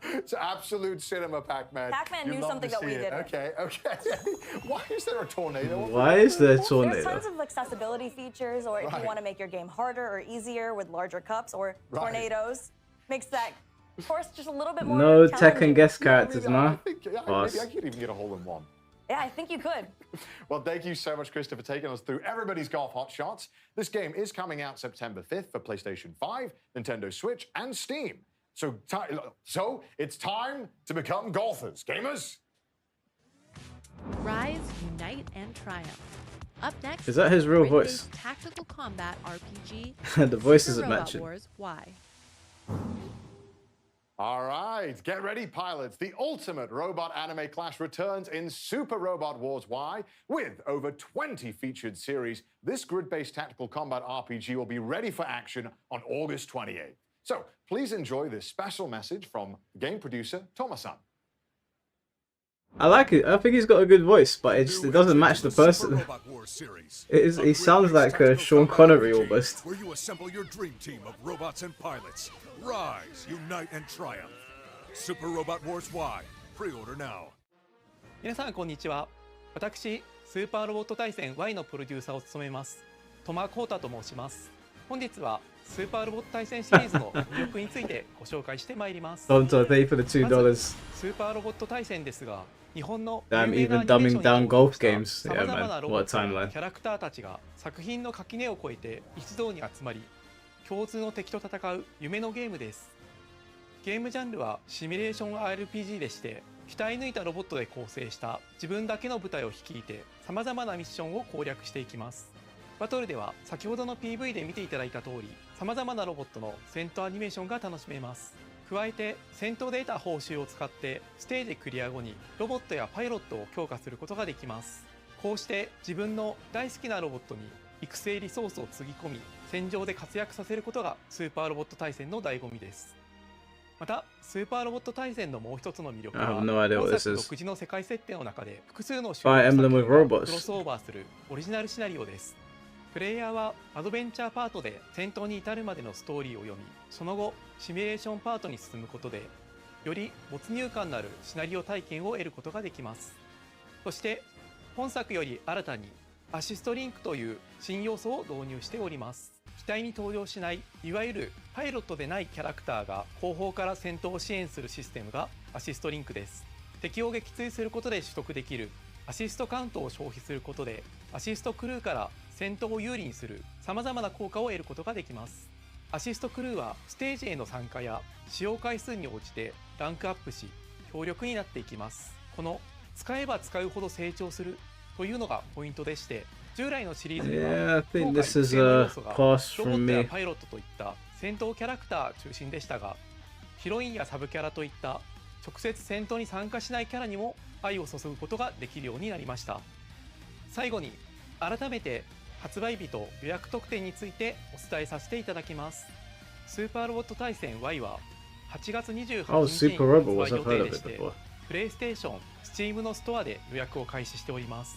It's absolute cinema, Pac-Man. Pac-Man You'd knew love something to that we see it. didn't. Okay, okay. Why is there a tornado? Why is there a There's tornado? tons of accessibility features, or if you Right. want to make your game harder or easier with larger cups or Right. tornadoes, makes that course just a little bit more No challenging. Tekken guest characters, I man. think, yeah, Boss. maybe I could even get a hole in one. Yeah, I think you could. Well, thank you so much, Krista, for taking us through everybody's golf hotshots. This game is coming out September 5th for PlayStation 5, Nintendo Switch, and Steam. So it's time to become golfers, gamers. Rise, unite, and triumph. Up next, is that his real voice? Tactical combat RPG. The voice isn't Robot matching. Wars Y. All right, get ready, pilots. The ultimate robot anime clash returns in Super Robot Wars Y. With over 20 featured series, this grid-based tactical combat RPG will be ready for action on August 28th. So please enjoy this special message from game producer Thomas-san. I like it. I think he's got a good voice, but it doesn't match the person. He sounds like Sean Connery almost. Where you assemble your dream team of robots and pilots. Rise, unite, and triumph. Super Robot Wars Y. Pre-order now. 皆さんこんにちは。私、スーパーロボット対戦 Y のプロデューサーを務めます。戸間光太と申します。本日はスーパーロボット対戦シリーズの魅力についてご紹介してまいります。Don't pay for the $2. スーパーロボット対戦ですが、日本の Damn, even dumbing down golf games. Yeah, man. What a timeline. キャラクターたちが作品の垣根を越えて一堂に集まり、共通の敵と戦う夢のゲームです。ゲームジャンルはシミュレーション RPG でして、鍛え抜いたロボットで構成した自分だけの部隊を率いて様々なミッションを攻略していきます。バトルでは先ほどの PV で見ていただいた通り、様々なロボットの戦闘アニメーションが楽しめます。加えて戦闘で得た報酬を使ってステージクリア後にロボットやパイロットを強化することができます。こうして自分の大好きなロボットに育成リソースをつぎ込み、戦場で活躍させることがスーパーロボット対戦の醍醐味です。またスーパーロボット対戦のもう一つの魅力は、本作独自の世界設定の中で複数の種類の作品がクロスオーバーするオリジナルシナリオです。プレイヤーはアドベンチャーパートで戦闘に至るまでのストーリーを読み、その後シミュレーションパートに進むことでより没入感のあるシナリオ体験を得ることができます。そして本作より新たにアシストリンクという新要素を導入しております。機体に登場しないいわゆるパイロットでないキャラクターが後方から戦闘を支援するシステムがアシストリンクです。敵を撃墜することで取得できるアシストカウントを消費することでアシストクルーから戦闘を有利にする様々な効果を得ることができます。アシストクルーはステージへの参加や使用回数に応じてランクアップし強力になっていきます。この使えば使うほど成長するというのがポイントでして、従来のシリーズでは強化育成の要素がロボットやパイロットといった戦闘キャラクター中心でしたが、ヒロインやサブキャラといった直接戦闘に参加しないキャラにも愛を注ぐことができるようになりました。最後に改めて発売日と予約特典についてお伝えさせていただきます。スーパーロボット対戦 Y は8月28日に発売予定でして、プレイステーション、Steam のストアで予約を開始しております。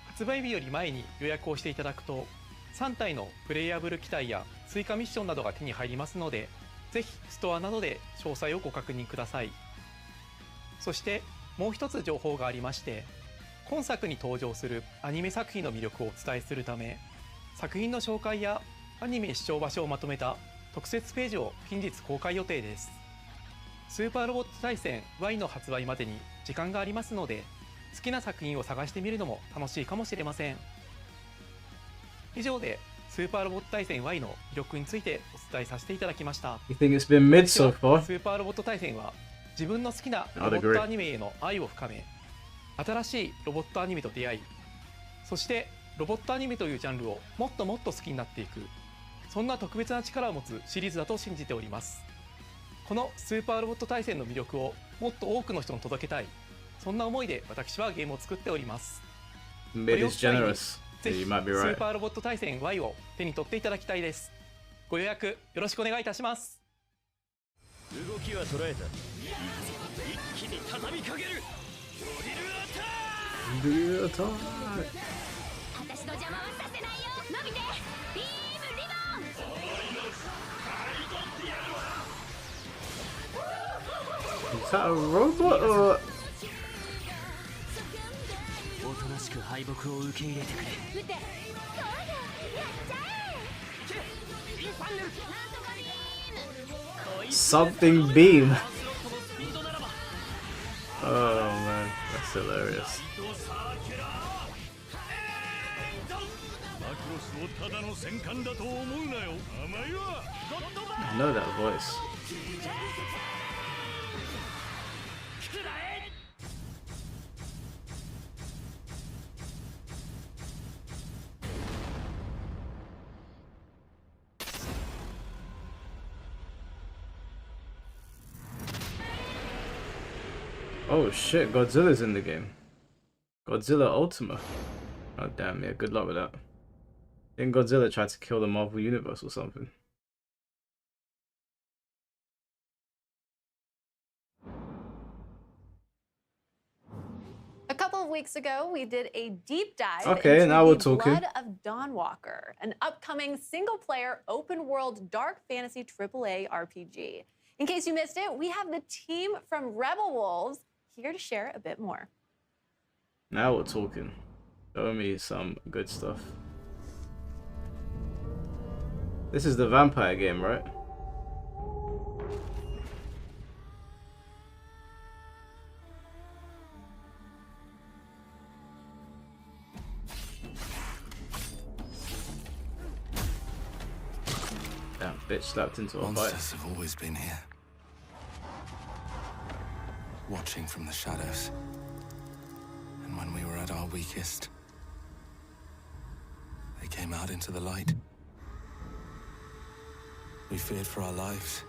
発売日より前に予約をしていただくと3体のプレイヤブル機体や追加ミッションなどが手に入りますので、ぜひストアなどで詳細をご確認ください。そしてもう一つ情報がありまして、今作に登場するアニメ作品の魅力をお伝えするため、作品の紹介やアニメ視聴場所をまとめた特設ページを近日公開予定です。スーパーロボット対戦 Y の発売までに時間がありますので、好きな作品を探してみるのも楽しいかもしれません。以上でスーパーロボット対戦 Y の魅力についてお伝えさせていただきました。You think it's been mid so far? スーパーロボット対戦は自分の好きなロボットアニメへの愛を深め、新しいロボットアニメと出会い、そしてロボットアニメというジャンルをもっともっと好きになっていく、そんな特別な力を持つシリーズだと信じております。このスーパーロボット対戦の魅力をもっと多くの人に届けたい、そんな思いで私はゲームを作っております。Mid is generous. ぜひ You might be ス right. ーパーロボット対戦 Y を手に取っていただきたいです。ご予約よろしくお願いいたします。動きは捉えた。一気に畳みかける。ドリルアタック。私の邪魔はさせないよ。伸びてビームリボン。Is that a robot or...おとなしく敗北を受け入れてくれ。撃て。そうだ。やっちゃえ。インファンネル。なんとかビーム。Something beam. Oh man, that's hilarious. I know that voice. Oh shit, Godzilla's in the game. Godzilla Ultima. Oh damn, yeah, good luck with that. Didn't Godzilla try to kill the Marvel Universe or something? A couple of weeks ago, we did a deep dive Okay, into now we're the talking. Blood of Dawnwalker, an upcoming single-player, open-world, dark fantasy AAA RPG. In case you missed it, we have the team from Rebel Wolves here to share a bit more. Now we're talking. Show me some good stuff. This is the vampire game, right? Damn, bitch slapped into a Monsters fight. have always been here, watching from the shadows. And when we were at our weakest, they came out into the light. We feared for our lives,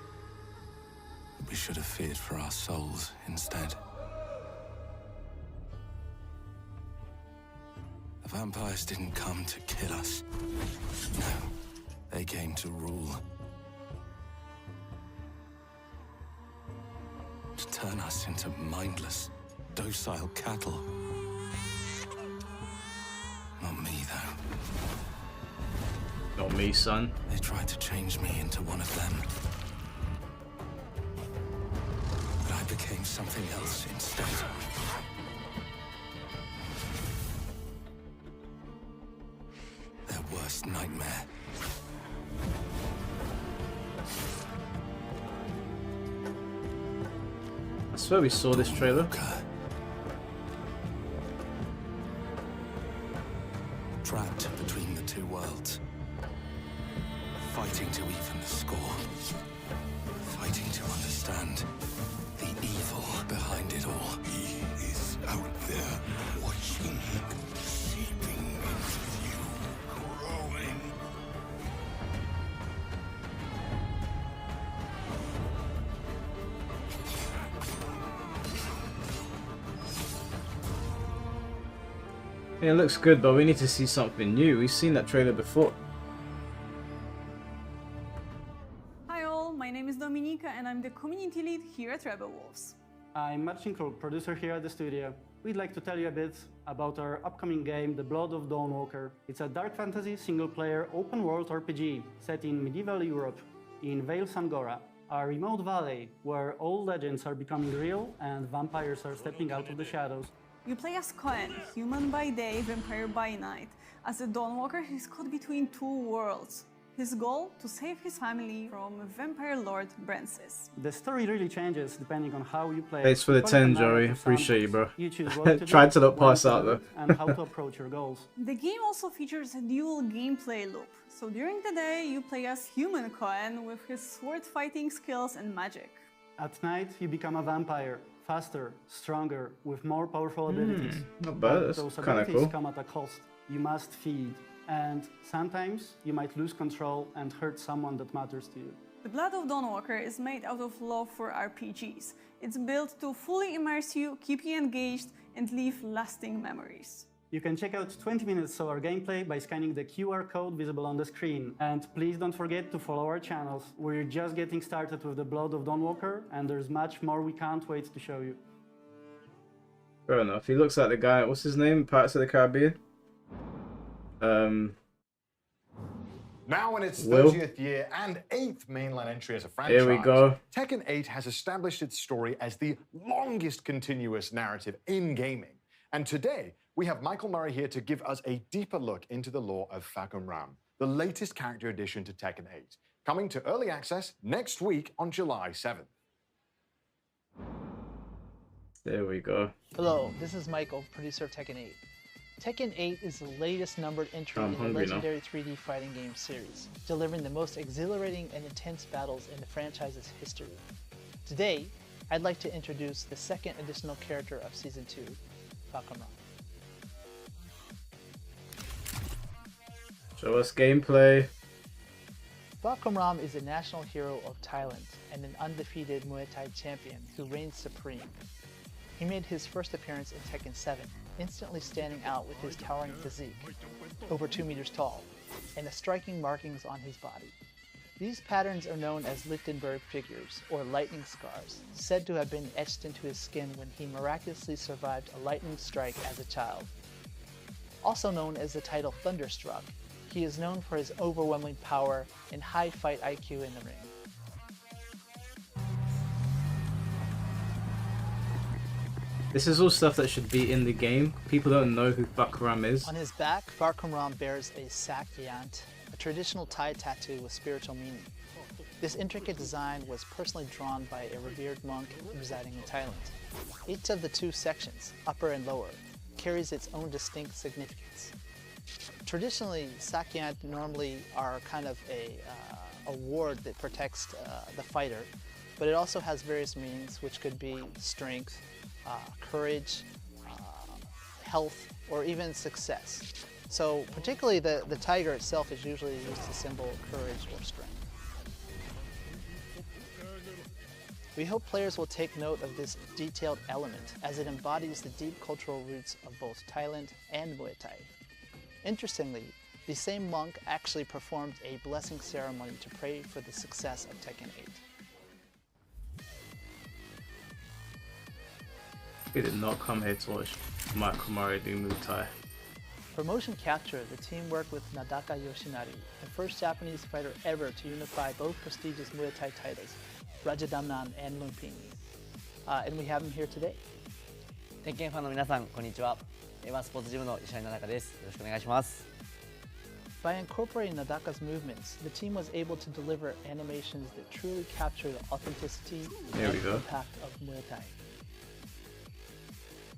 but we should have feared for our souls instead. The vampires didn't come to kill us. No, they came to rule. To turn us into mindless, docile cattle. Not me, though. Not me, son. They tried to change me into one of them. But I became something else instead. Their worst nightmare. I swear we saw this trailer. Trapped between the two worlds. Fighting to even the score. Fighting to understand the evil behind it all. He is out there watching, seeping into you, growing. Yeah, it looks good, but we need to see something new. We've seen that trailer before. Hi all, my name is Dominika and I'm the community lead here at Rebel Wolves. I'm Marcin Kruk, producer here at the studio. We'd like to tell you a bit about our upcoming game, The Blood of Dawnwalker. It's a dark fantasy single-player open-world RPG set in medieval Europe, in Vale Sangora, a remote valley where old legends are becoming real and vampires are stepping out of the shadows. You play as Cohen, human by day, vampire by night. As a Dawnwalker, he's caught between two worlds. His goal, to save his family from vampire lord Brancis. The story really changes depending on how you play. Thanks for the 10, Joey. Appreciate you, bro. Tried to look past that, though. And how to approach your goals. The game also features a dual gameplay loop. So during the day, you play as human Cohen with his sword fighting skills and magic. At night, you become a vampire. Faster, stronger, with more powerful abilities. Not bad, that's those kinda abilities cool. come at a cost. You must feed, and sometimes you might lose control and hurt someone that matters to you. The Blood of Dawnwalker is made out of love for RPGs. It's built to fully immerse you, keep you engaged, and leave lasting memories. You can check out 20 minutes of our gameplay by scanning the QR code visible on the screen. And please don't forget to follow our channels. We're just getting started with The Blood of Dawnwalker, and there's much more we can't wait to show you. Fair enough. He looks like the guy. What's his name? Pirates of the Caribbean. Now in its Will? 30th year and 8th mainline entry as a franchise, Here we go. Tekken 8 has established its story as the longest continuous narrative in gaming. And today, we have Michael Murray here to give us a deeper look into the lore of Fakun Ram, the latest character addition to Tekken 8, coming to early access next week on July 7th. There we go. Hello, this is Michael, producer of Tekken 8. Tekken 8 is the latest numbered entry in the legendary 3D fighting game series, delivering the most exhilarating and intense battles in the franchise's history. Today, I'd like to introduce the second additional character of Season 2, Pac-Man. Show us gameplay. Pac-Man is a national hero of Thailand and an undefeated Muay Thai champion who reigns supreme. He made his first appearance in Tekken 7, instantly standing out with his towering physique, over 2 meters tall, and the striking markings on his body. These patterns are known as Lichtenberg figures, or lightning scars, said to have been etched into his skin when he miraculously survived a lightning strike as a child. Also known as the title Thunderstruck, he is known for his overwhelming power and high fight IQ in the ring. This is all stuff that should be in the game. People don't know who Pac-Man is. On his back, Pac-Man bears a sakyant, a traditional Thai tattoo with spiritual meaning. This intricate design was personally drawn by a revered monk residing in Thailand. Each of the two sections, upper and lower, carries its own distinct significance. Traditionally, sakyant normally are kind of a ward that protects the fighter, but it also has various meanings, which could be strength, courage, health, or even success. So particularly the tiger itself is usually used to symbol courage or strength. We hope players will take note of this detailed element as it embodies the deep cultural roots of both Thailand and Muay Thai. Interestingly, the same monk actually performed a blessing ceremony to pray for the success of Tekken 8. He did not come here to watch Mike Komari do Muay Thai. For motion capture, the team worked with Nadaka Yoshinari, the first Japanese fighter ever to unify both prestigious Muay Thai titles, Rajadamnan and Lumpini. And we have him here today. Tekken ファンの皆さん、こんにちは。A1 スポーツジムの石原奈々です。よろしくお願いします。By incorporating Nadaka's movements, the team was able to deliver animations that truly capture the authenticity and impact of Muay Thai.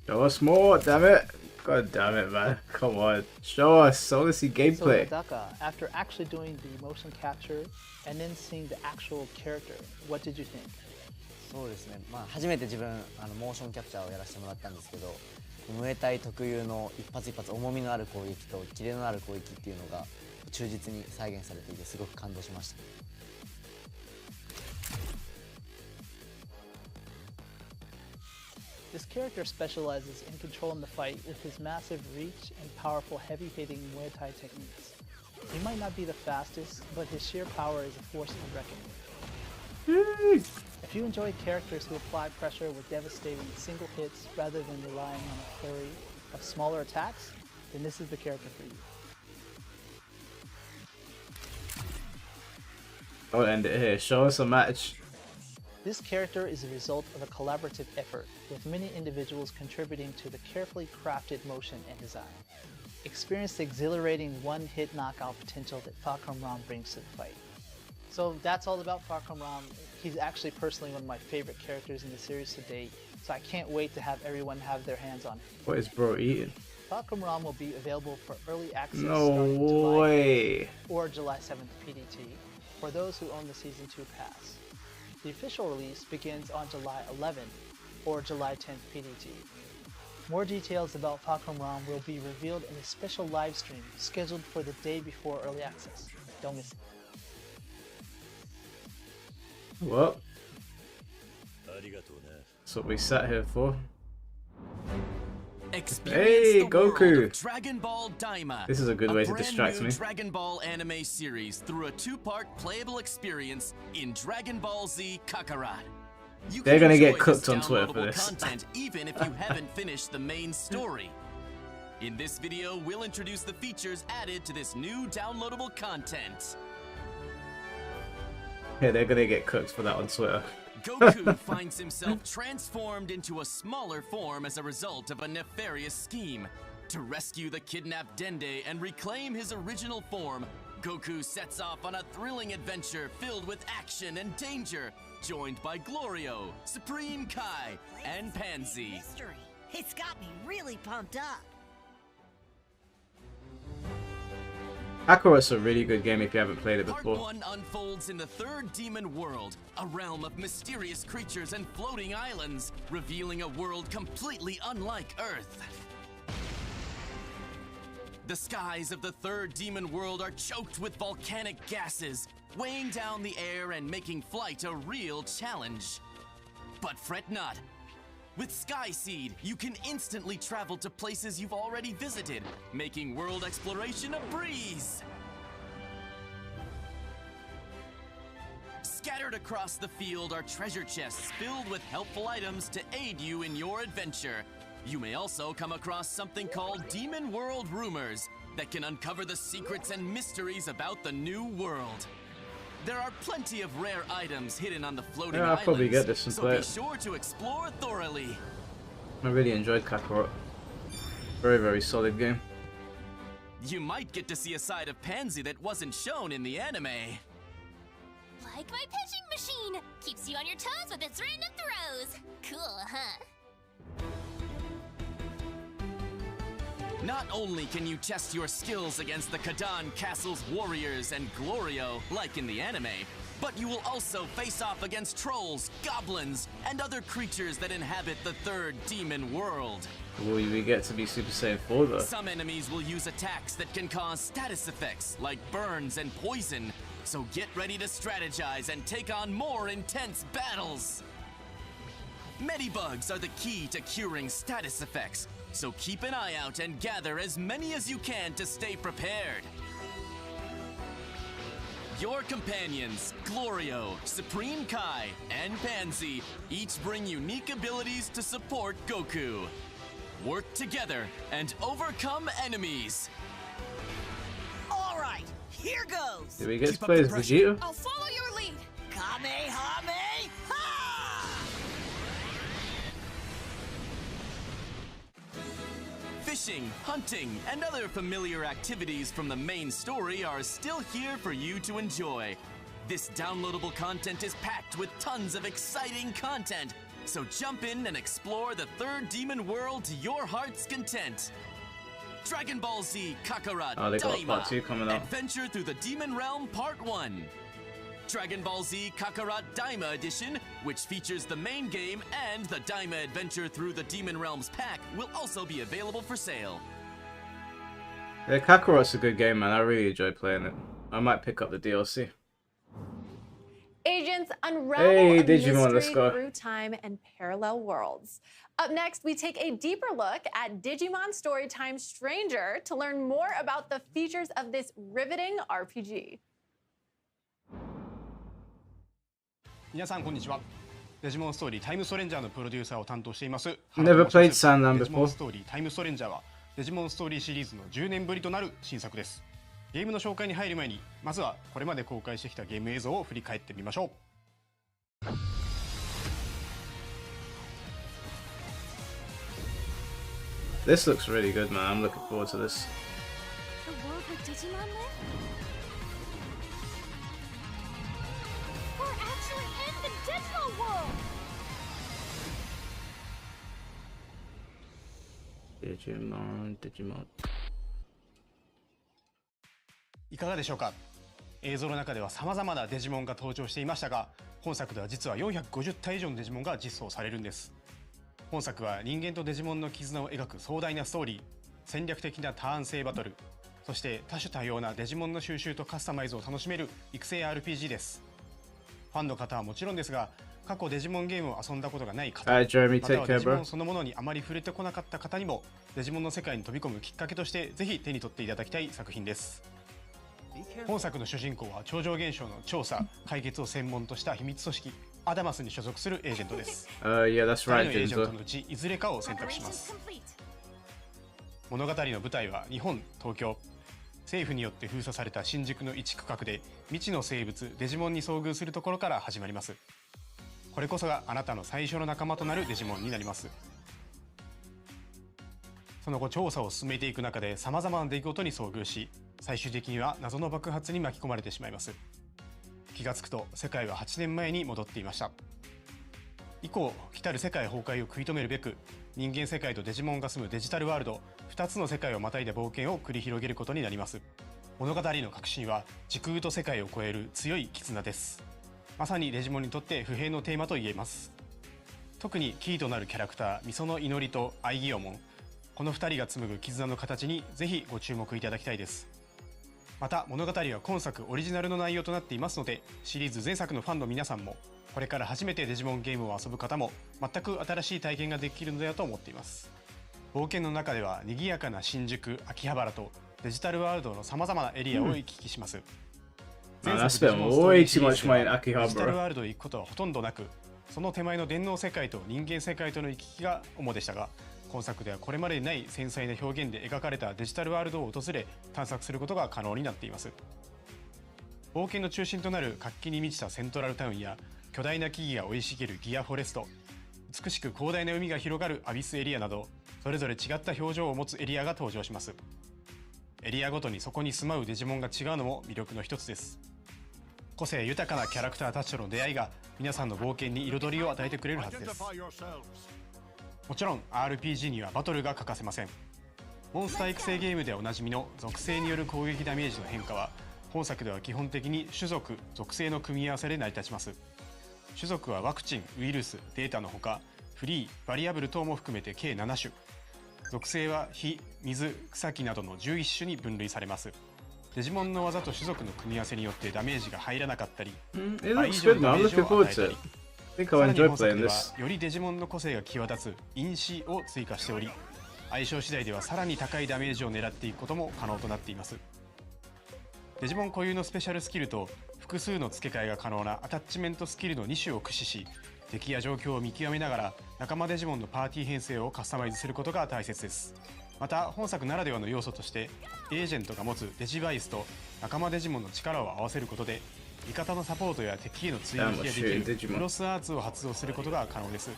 Show us more, damn it! God damn it, man. Come on. Show us. I want to see gameplay. So Nadaka, after actually doing the motion capture and then seeing the actual character, what did you think? そうですね。初めて自分モーションキャプチャーをやらせてもらったんですけど、ムエタイ特有の一発一発重みのある攻撃とキレのある攻撃っていうのが忠実に再現されていてすごく感動しました。This character specializes in controlling the fight with his massive reach and powerful heavy-hitting Muay Thai techniques. He might not be the fastest, but his sheer power is a force to reckon with. If you enjoy characters who apply pressure with devastating single hits rather than relying on a flurry of smaller attacks, then this is the character for you. I'll end it here. Show us a match. This character is a result of a collaborative effort, with many individuals contributing to the carefully crafted motion and design. Experience the exhilarating one-hit knockout potential that Pac-Man brings to the fight. So that's all about Pac-Man. He's actually personally one of my favorite characters in the series to date, so I can't wait to have everyone have their hands on him. What is bro eating? Pac-Man will be available for early access starting July way. 8th or July 7th PDT for those who own the Season 2 pass. The official release begins on July 11th or July 10th PDT. More details about Pac-Man will be revealed in a special live stream scheduled for the day before early access. Don't miss it. Well, that's what we sat here for. Hey, Goku! Dragon Ball Daima. This is a good way to distract me. Dragon Ball anime series through a two-part playable experience in Dragon Ball Z Kakarot. They're gonna get cooked on Twitter for this. Content even if you haven't finished the main story. In this video, we'll introduce the features added to this new downloadable content. Yeah, they're gonna get cooked for that on Twitter. Goku finds himself transformed into a smaller form as a result of a nefarious scheme. To rescue the kidnapped Dende and reclaim his original form, Goku sets off on a thrilling adventure filled with action and danger, joined by Glorio, Supreme Kai, and Pansy. Mystery. It's got me really pumped up. Kakarot's a really good game if you haven't played it before. Part 1 unfolds in the third demon world, a realm of mysterious creatures and floating islands, revealing a world completely unlike Earth. The skies of the third demon world are choked with volcanic gases, weighing down the air and making flight a real challenge. But fret not. With Sky Seed, you can instantly travel to places you've already visited, making world exploration a breeze. Scattered across the field are treasure chests filled with helpful items to aid you in your adventure. You may also come across something called Demon World Rumors that can uncover the secrets and mysteries about the new world. There are plenty of rare items hidden on the floating I'll islands, probably get this and so play be it. sure to explore thoroughly. I really enjoyed Kakarot. Very, very solid game. You might get to see a side of Pansy that wasn't shown in the anime. Like my pitching machine! Keeps you on your toes with its random throws! Cool, huh? Not only can you test your skills against the Kadan Castle's warriors and Glorio, like in the anime, but you will also face off against trolls, goblins, and other creatures that inhabit the third demon world. Will we get to be Super Saiyan 4 though? Some enemies will use attacks that can cause status effects like burns and poison, so get ready to strategize and take on more intense battles. Medibugs are the key to curing status effects, so keep an eye out and gather as many as you can to stay prepared. Your companions, Glorio, Supreme Kai, and Pansy, each bring unique abilities to support Goku. Work together and overcome enemies. All right, here goes. Did we get to play as Vegeta? I'll follow your lead. Kamehameha! Fishing, hunting, and other familiar activities from the main story are still here for you to enjoy. This downloadable content is packed with tons of exciting content, so jump in and explore the third demon world to your heart's content. Dragon Ball Z Kakarot Oh, they got Daima, part 2 coming up. Adventure Through the Demon Realm Part 1. Dragon Ball Z Kakarot Daima Edition, which features the main game and the Daima Adventure Through the Demon Realms pack, will also be available for sale. Yeah, Kakarot's a good game, man. I really enjoy playing it. I might pick up the DLC. Agents unravel Hey, a Digimon, let's mystery go. through time and parallel worlds. Up next, we take a deeper look at Digimon Storytime Stranger to learn more about the features of this riveting RPG. 皆さんこんにちは。デジモンストーリータイムストレンジャーのプロデューサーを担当しています。 Never played Sandland デジモン before. ストーリータイムストレンジャーはデジモンストーリーシリーズの10年ぶりとなる新作です。ゲームの紹介に入る前にまずはこれまで公開してきたゲーム映像を振り返ってみましょう。 This looks really good, man. I'm looking forward to this. The world where Digimon live? We're actually in the Digimon world! Digimon. いかがでしょうか。映像の中では様々なデジモンが登場していましたが、本作では実は450体以上のデジモンが実装されるんです。本作は人間とデジモンの絆を描く壮大なストーリー、戦略的なターン制バトル、そして多種多様なデジモンの収集とカスタマイズを楽しめる育成 RPG です。ファンの方はもちろんですが、過去デジモンゲームを遊んだことがない方、 Jeremy, また take は care, デジモ bro. ンそのものにあまり触れてこなかった方にもデジモンの世界に飛び込むきっかけとしてぜひ手に取っていただきたい作品です。本作の主人公は超常現象の調査・解決を専門とした秘密組織アダマスに所属するエージェントです。Yeah, that's 2 right, 人のエージェント Jinzo. のうちいずれかを選択します。物語の舞台は日本、東京。政府によって封鎖された新宿の一区画で未知の生物デジモンに遭遇するところから始まります。これこそがあなたの最初の仲間となるデジモンになります。その後調査を進めていく中で様々な出来事に遭遇し、最終的には謎の爆発に巻き込まれてしまいます。気がつくと世界は8年前に戻っていました。以降、来たる世界崩壊を食い止めるべく、人間世界とデジモンが住むデジタルワールド2つの世界をまたいだ冒険を繰り広げることになります。物語の核心は時空と世界を超える強い絆です。まさにデジモンにとって不変のテーマと言えます。特にキーとなるキャラクターミソの祈りとアイギオモン、この2人が紡ぐ絆の形にぜひご注目いただきたいです。また物語は今作オリジナルの内容となっていますので、シリーズ前作のファンの皆さんもこれから初めてデジモンゲームを遊ぶ方も全く新しい体験ができるのではと思っています。冒険の中では賑やかな新宿、秋葉原とデジタルワールドのさまざまなエリアを行き来します。前作デジモンストーリーシリーズではデジタルワールドへ行くことはほとんどなく、その手前の電脳世界と人間世界との行き来が主でしたが、今作ではこれまでにない繊細な表現で描かれたデジタルワールドを訪れ探索することが可能になっています。冒険の中心となる活気に満ちたセントラルタウンや巨大な木々が生い茂るギアフォレスト、美しく広大な海が広がるアビスエリアなど、それぞれ違った表情を持つエリアが登場します。エリアごとにそこに住まうデジモンが違うのも魅力の一つです。個性豊かなキャラクターたちとの出会いが皆さんの冒険に彩りを与えてくれるはずです。もちろん RPG にはバトルが欠かせません。モンスター育成ゲームでおなじみの属性による攻撃ダメージの変化は本作では基本的に種族・属性の組み合わせで成り立ちます。種族はワクチン、ウイルス、データのほかフリー、バリアブル等も含めて計7種、属性は火、水、草木などの11種に分類されます。デジモンの技と種族の組み合わせによってダメージが入らなかったり、倍以上のダメージを与えたり、さらに本作ではよりデジモンの個性が際立つ因子を追加しており、相性次第ではさらに高いダメージを狙っていくことも可能となっています。デジモン固有のスペシャルスキルと複数の付け替えが可能なアタッチメントスキルの2種を駆使し、敵や状況を見極めながら仲間デジモンのパーティー編成をカスタマイズすることが大切です。また本作ならではの要素としてエージェントが持つデジバイスと仲間デジモンの力を合わせることで味方のサポートや敵への追撃ができるクロスアーツを発動することが可能です。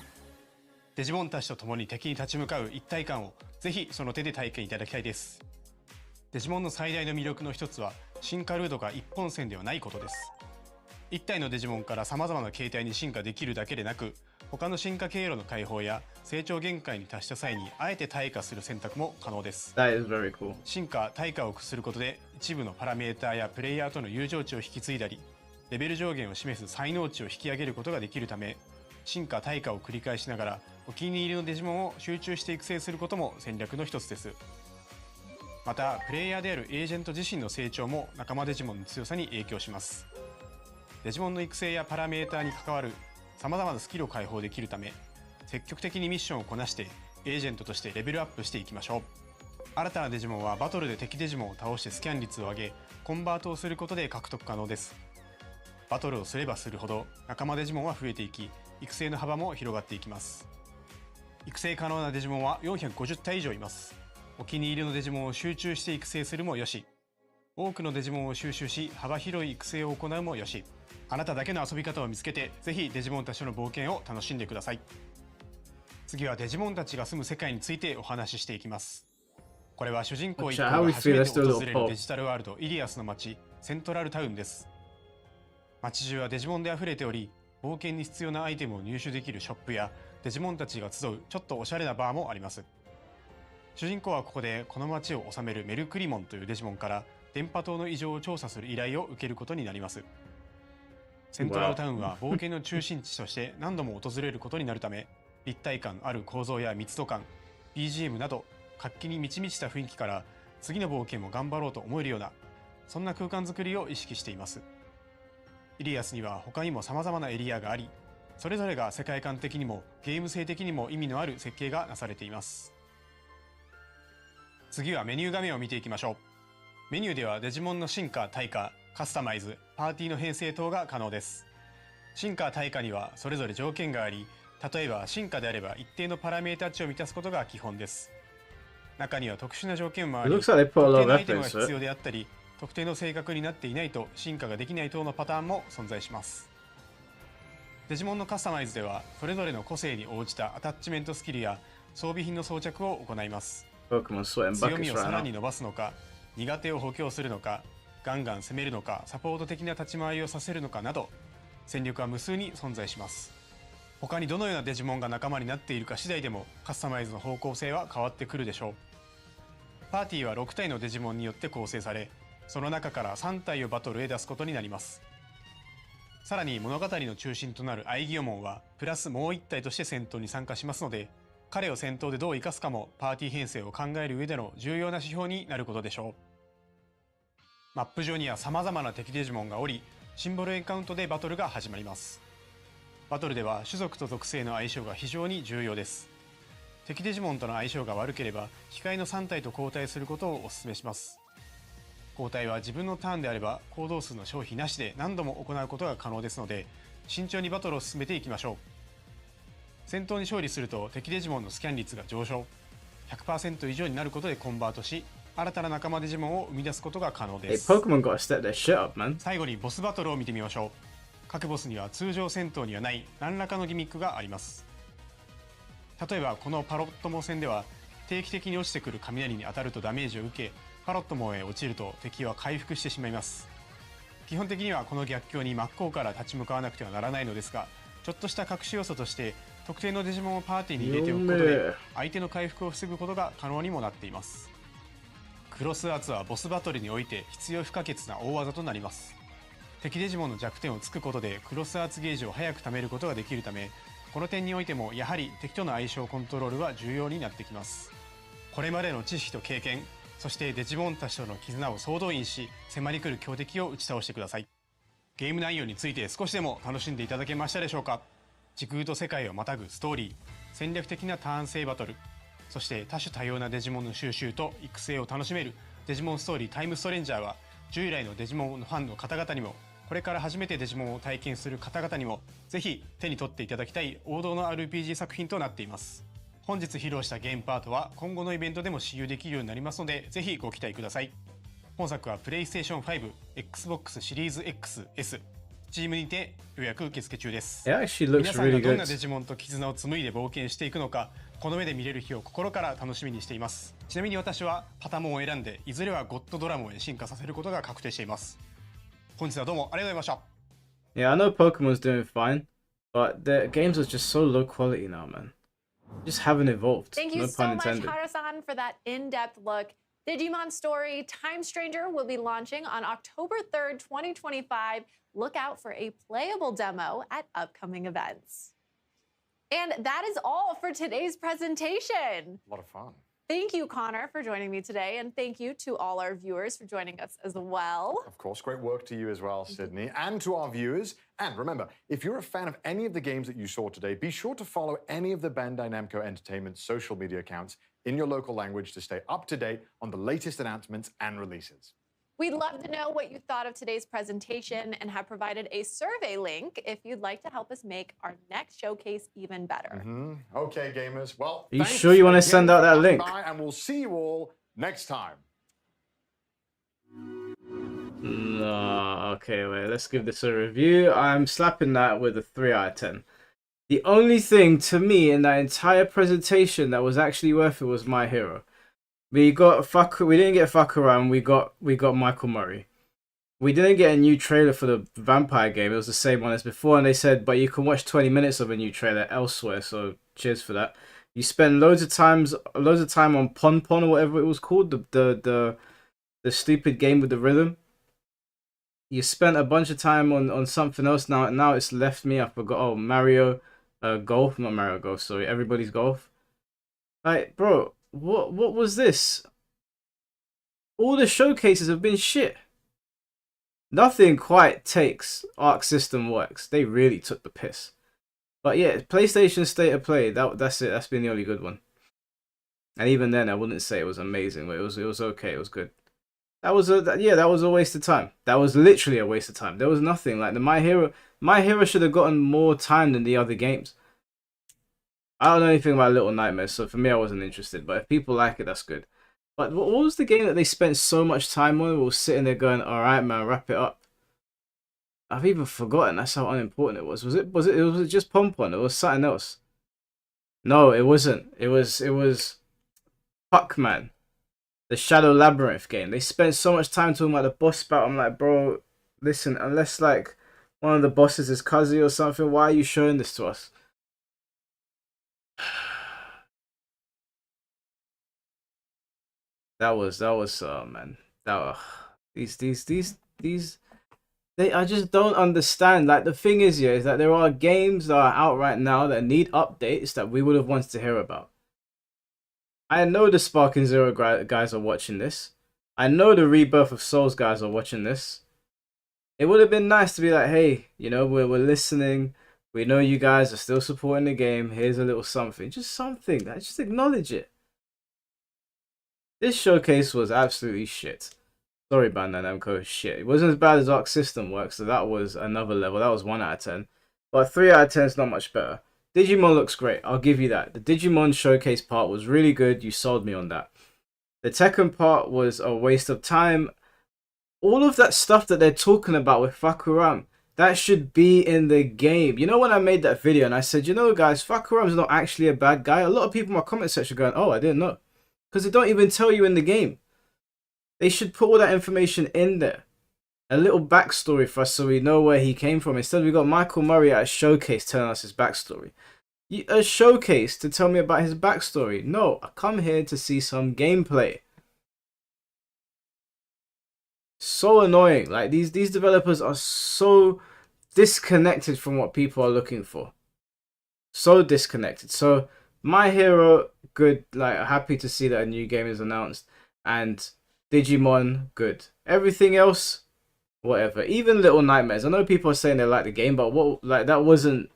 デジモンたちと共に敵に立ち向かう一体感をぜひその手で体験いただきたいです。デジモンの最大の魅力の一つは進化ルートが一本線ではないことです。1体のデジモンから様々な形態に進化できるだけでなく、他の進化経路の解放や成長限界に達した際にあえて退化する選択も可能です。進化・退化を駆することで一部のパラメーターやプレイヤーとの友情値を引き継いだり、レベル上限を示す才能値を引き上げることができるため、進化・退化を繰り返しながらお気に入りのデジモンを集中して育成することも戦略の一つです。またプレイヤーであるエージェント自身の成長も仲間デジモンの強さに影響します。デジモンの育成やパラメーターに関わる様々なスキルを解放できるため、積極的にミッションをこなしてエージェントとしてレベルアップしていきましょう。新たなデジモンはバトルで敵デジモンを倒してスキャン率を上げコンバートをすることで獲得可能です。バトルをすればするほど仲間デジモンは増えていき、育成の幅も広がっていきます。育成可能なデジモンは450体以上います。お気に入りのデジモンを集中して育成するもよし、多くのデジモンを収集し幅広い育成を行うもよし、あなただけの遊び方を見つけてぜひデジモンたちの冒険を楽しんでください。次はデジモンたちが住む世界についてお話ししていきます。これは主人公一行が初めて訪れるデジタルワールドイリアスの街セントラルタウンです。街中はデジモンで溢れており、冒険に必要なアイテムを入手できるショップやデジモンたちが集うちょっとおしゃれなバーもあります。主人公はここでこの街を治めるメルクリモンというデジモンから電波塔の異常を調査する依頼を受けることになります。セントラルタウンは冒険の中心地として何度も訪れることになるため、立体感ある構造や密度感、BGM など活気に満ち満ちた雰囲気から次の冒険も頑張ろうと思えるような、そんな空間づくりを意識しています。イリアスには他にも様々なエリアがあり、それぞれが世界観的にもゲーム性的にも意味のある設計がなされています。次はメニュー画面を見ていきましょう。メニューではデジモンの進化・退化、カスタマイズ、パーティーの編成等が可能です。進化・退化にはそれぞれ条件があり、例えば進化であれば一定のパラメータ値を満たすことが基本です。中には特殊な条件もあり、特定のアイテムが必要であったり、特定の性格になっていないと進化ができない等のパターンも存在します。デジモンのカスタマイズではそれぞれの個性に応じたアタッチメントスキルや装備品の装着を行います。強みをさらに伸ばすのか、苦手を補強するのか、ガンガン攻めるのか、サポート的な立ち回りをさせるのかなど、戦略は無数に存在します。他にどのようなデジモンが仲間になっているか次第でもカスタマイズの方向性は変わってくるでしょう。パーティーは6体のデジモンによって構成され、その中から3体をバトルへ出すことになります。さらに物語の中心となるアイギオモンはプラスもう1体として戦闘に参加しますので、彼を戦闘でどう生かすかもパーティー編成を考える上での重要な指標になることでしょう。マップ上には様々な敵デジモンがおり、シンボルエンカウントでバトルが始まります。バトルでは種族と属性の相性が非常に重要です。敵デジモンとの相性が悪ければ控えの3体と交代することをお勧めします。交代は自分のターンであれば行動数の消費なしで何度も行うことが可能ですので、慎重にバトルを進めていきましょう。戦闘に勝利すると敵デジモンのスキャン率が上昇、 100% 以上になることでコンバートし、新たな仲間デジモンを生み出すことが可能です。Pokemon gotta step their shit up, man. 最後にボスバトルを見てみましょう。各ボスには通常戦闘にはない何らかのギミックがあります。例えばこのパロットモ戦では定期的に落ちてくる雷に当たるとダメージを受け、パロットモへ落ちると敵は回復してしまいます。基本的にはこの逆境に真っ向から立ち向かわなくてはならないのですが、ちょっとした隠し要素として特定のデジモンをパーティーに入れておくことで相手の回復を防ぐことが可能にもなっています。クロスアーツはボスバトルにおいて必要不可欠な大技となります。敵デジモンの弱点を突くことでクロスアーツゲージを早く貯めることができるため、この点においてもやはり敵との相性コントロールは重要になってきます。これまでの知識と経験、そしてデジモンたちとの絆を総動員し、迫り来る強敵を打ち倒してください。ゲーム内容について少しでも楽しんでいただけましたでしょうか。時空と世界をまたぐストーリー、戦略的なターン制バトル、そして多種多様なデジモンの収集と育成を楽しめるデジモンストーリータイムストレンジャーは、従来のデジモンのファンの方々にも、これから初めてデジモンを体験する方々にもぜひ手に取っていただきたい王道の RPG 作品となっています。本日披露したゲームパートは今後のイベントでも使用できるようになりますので、ぜひご期待ください。本作は PlayStation 5、Xbox シリーズ XS、Steam にて予約受付中です。It actually looks 皆さんが really どん good. なデジモンと絆を紡いで冒険していくのか、この目で見れる日を心から楽しみにしています。ちなみに私はパタモンを選んで、いずれはゴッドドラモンへ進化させることが確定しています。本日はどうもありがとうございました。Yeah, I know Pokemon's doing fine, but the games are just so low quality now, man. Just haven't evolved. Thank you No so pun much, intended. Hara-san, for that in-depth look. Digimon Story Time Stranger will be launching on October 3rd, 2025. Look out for a playable demo at upcoming events. And that is all for today's presentation. A lot of fun. Thank you, Connor, for joining me today, and thank you to all our viewers for joining us as well. Of course, great work to you as well, Sydney, and to our viewers. And remember, if you're a fan of any of the games that you saw today, be sure to follow any of the Bandai Namco Entertainment social media accounts in your local language to stay up to date on the latest announcements and releases. We'd love to know what you thought of today's presentation and have provided a survey link if you'd like to help us make our next showcase even better. Okay, gamers. Well, Are you thanks sure you want to again send out for that coming link? by, and we'll see you all next time. No, okay, wait, let's give this a review. I'm slapping that with a 3 out of 10. The only thing to me in that entire presentation that was actually worth it was My Hero. We didn't get Fakuran, we got Michael Murray. We didn't get a new trailer for the vampire game. It was the same one as before, and they said, but you can watch 20 minutes of a new trailer elsewhere, so cheers for that. You spend loads of time on Pon Pon or whatever it was called, the stupid game with the rhythm. You spent a bunch of time on something else. Now it's left me. I forgot. Oh, Mario Golf, not Mario Golf. Sorry, Everybody's Golf. Like, bro, what was this? All the showcases have been shit. Nothing quite takes Arc System Works. They really took the piss. But yeah, PlayStation State of Play. That's it. That's been the only good one. And even then, I wouldn't say it was amazing, but it was okay. It was good. That was a waste of time. That was literally a waste of time. There was nothing like the My Hero should have gotten more time than the other games. I don't know anything about Little Nightmares, so for me, I wasn't interested. But if people like it, that's good. But what was the game that they spent so much time on? We were sitting there going, "All right, man, wrap it up." I've even forgotten. That's how unimportant it was. Was it just Pon Pon? It was something else. No, it wasn't. It was Pac-Man. The Shadow Labyrinth game. They spent so much time talking about the boss battle. I'm like, bro, listen, unless like one of the bosses is Kazi or something, why are you showing this to us? That was man. I just don't understand. Like, the thing is, yeah, is that there are games that are out right now that need updates that we would have wanted to hear about. I know the Sparking Zero guys are watching this. I know the Rebirth of Souls guys are watching this. It would have been nice to be like, hey, you know, we're listening. We know you guys are still supporting the game. Here's a little something. Just something. Just acknowledge it. This showcase was absolutely shit. Sorry, Bandai Namco, shit. It wasn't as bad as Arc System Works, so that was another level. That was 1 out of 10. But 3 out of 10 is not much better. Digimon looks great. I'll give you that. The Digimon showcase part was really good. You sold me on that. The Tekken part was a waste of time. All of that stuff that they're talking about with Fakuram, that should be in the game. You know, when I made that video and I said, you know, guys, Fakuram's not actually a bad guy. A lot of people in my comment section are going, oh, I didn't know. Because they don't even tell you in the game. They should put all that information in there. A little backstory for us so we know where he came from. Instead, we got Michael Murray at a showcase telling us his backstory. A showcase to tell me about his backstory. No, I come here to see some gameplay. So annoying. Like, these developers are so disconnected from what people are looking for. So disconnected. So, My Hero, good. Like, happy to see that a new game is announced. And Digimon, good. Everything else, whatever. Even Little Nightmares. I know people are saying they like the game, but what, like, that wasn't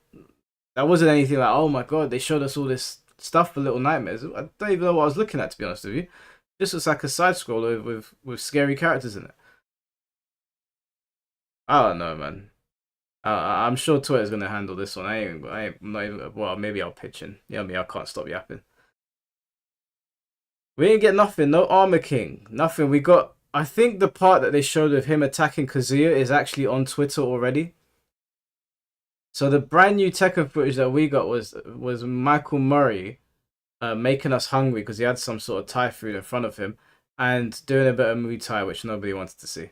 anything like, oh my god, they showed us all this stuff for Little Nightmares. I don't even know what I was looking at, to be honest with you. This looks like a side scroller with scary characters in it. I don't know, man. I'm sure Twitter's gonna handle this one. I'm not even. Well, maybe I'll pitch in. Yeah, I can't stop yapping. We didn't get nothing. No Armor King. Nothing. We got. I think the part that they showed of him attacking Kazuya is actually on Twitter already. So the brand new Tekken footage that we got was Michael Murray making us hungry because he had some sort of Thai food in front of him and doing a bit of Muay Thai, which nobody wanted to see.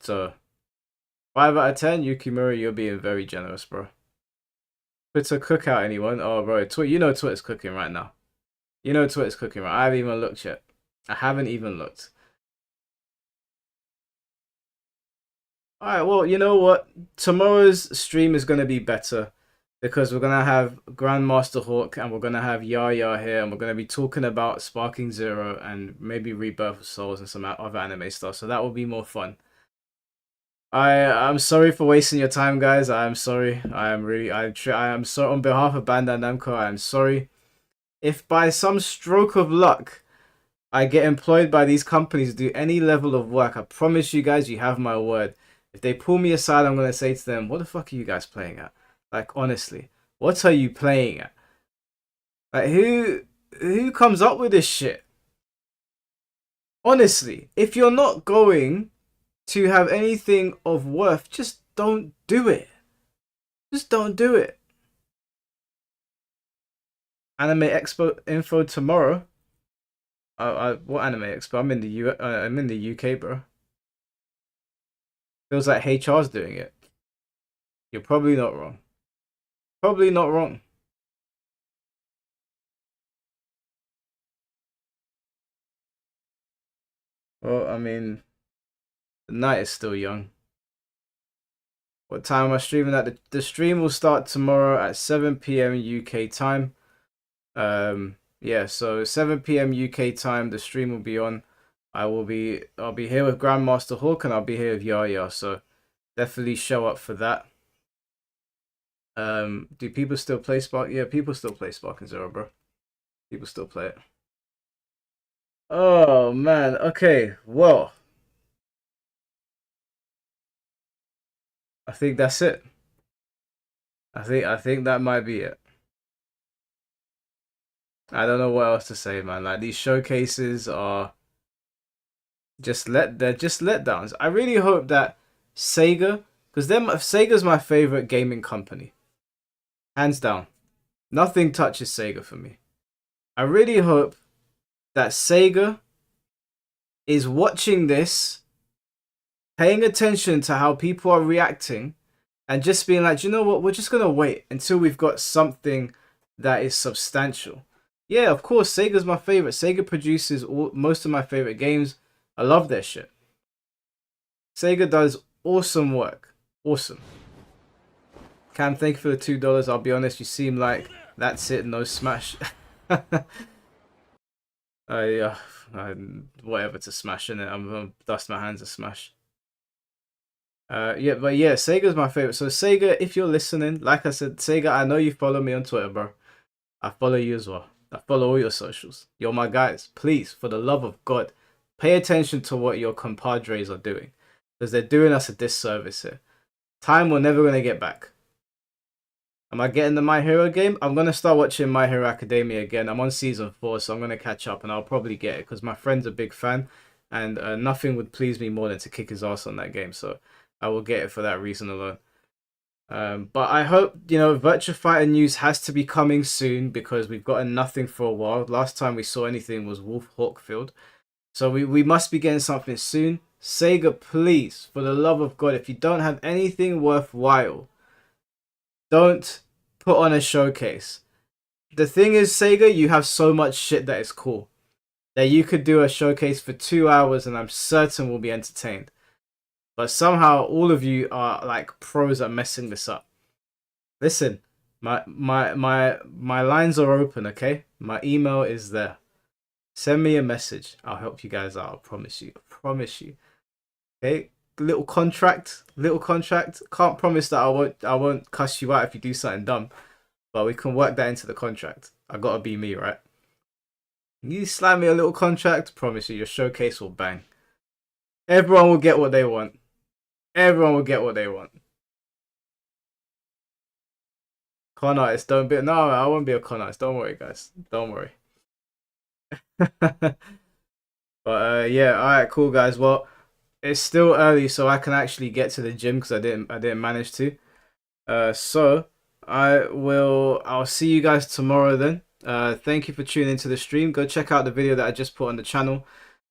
So 5 out of 10, Yukimura, you're being very generous, bro. Twitter cookout, anyone? Oh, bro, you know Twitter's cooking right now. You know Twitter's cooking right. I haven't even looked yet. I haven't even looked. Alright, well, you know what? Tomorrow's stream is going to be better because we're going to have Grandmaster Hawk and we're going to have Yaya here and we're going to be talking about Sparking Zero and maybe Rebirth of Souls and some other anime stuff. So that will be more fun. I'm sorry for wasting your time, guys. I'm sorry. I am sorry on behalf of Bandai Namco. I am sorry. If by some stroke of luck I get employed by these companies to do any level of work, I promise you guys, you have my word. If they pull me aside, I'm going to say to them, what the fuck are you guys playing at? Like, honestly, what are you playing at? Like, who comes up with this shit? Honestly, if you're not going to have anything of worth, just don't do it. Just don't do it. Anime Expo info tomorrow. What Anime Expo? I'm in the UK, bro. Feels like HR's doing it. You're probably not wrong. Probably not wrong. Well, I mean, the night is still young. What time am I streaming at? The stream will start tomorrow at 7 PM UK time. Yeah, so 7 PM UK time, the stream will be on. I'll be here with Grandmaster Hawk and I'll be here with Yaya, so definitely show up for that. Do people still play Spark? Yeah, people still play Sparking Zero, bro. People still play it. Oh man, okay, well, I think that's it. I think that might be it. I don't know what else to say, man. Like, these showcases are they're just letdowns. I really hope that Sega, because Sega's my favorite gaming company, hands down. Nothing touches Sega for me. I really hope that Sega is watching this, paying attention to how people are reacting, and just being like, you know what, we're just gonna wait until we've got something that is substantial. Yeah, of course, Sega's my favorite. Sega produces most of my favorite games. I love their shit. Sega does awesome work. Awesome. Cam, thank you for the $2. I'll be honest, you seem like that's it, no Smash. Whatever to Smash, innit? I'm gonna dust my hands of Smash. Yeah, but yeah, Sega's my favorite. So Sega, if you're listening, like I said, Sega, I know you follow me on Twitter, bro. I follow you as well. I follow all your socials. You're my guys. Please, for the love of God, pay attention to what your compadres are doing, because they're doing us a disservice here. Time we're never gonna get back. Am I getting the My Hero game? I'm gonna start watching My Hero Academia again. I'm on season 4, so I'm gonna catch up, and I'll probably get it because my friend's a big fan, and nothing would please me more than to kick his ass on that game. So I will get it for that reason alone. But I hope, you know, Virtua Fighter news has to be coming soon because we've gotten nothing for a while. Last time we saw anything was Wolf Hawkfield. So we must be getting something soon. Sega, please, for the love of God, if you don't have anything worthwhile, don't put on a showcase. The thing is, Sega, you have so much shit that is cool that you could do a showcase for 2 hours and I'm certain we'll be entertained. But somehow all of you are like pros at messing this up. Listen, my lines are open, okay? My email is there. Send me a message. I'll help you guys out. I promise you. I promise you. Okay? Little contract. Can't promise that I won't cuss you out if you do something dumb. But we can work that into the contract. I gotta be me, right? You slam me a little contract, promise you your showcase will bang. Everyone will get what they want. Everyone will get what they want. Con artist, don't be... No, I won't be a con artist. Don't worry, guys. Don't worry. But yeah, alright, cool, guys. Well, it's still early, so I can actually get to the gym because I didn't manage to. So I'll see you guys tomorrow then. Thank you for tuning into the stream. Go check out the video that I just put on the channel.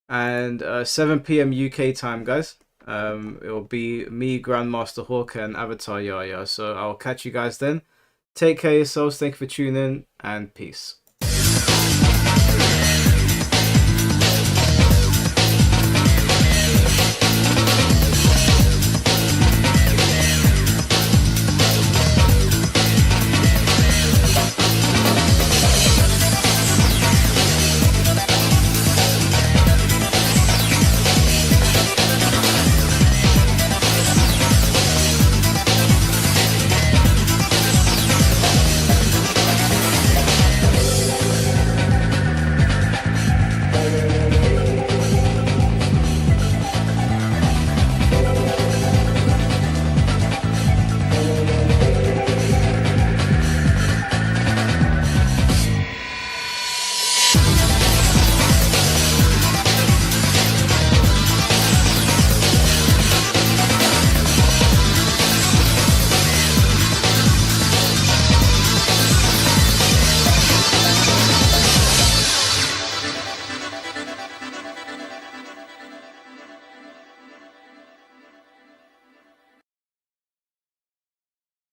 And 7 PM UK time, guys. It will be me, Grandmaster Hawk, and Avatar Yaya. So I'll catch you guys then. Take care of yourselves. Thank you for tuning in, and peace.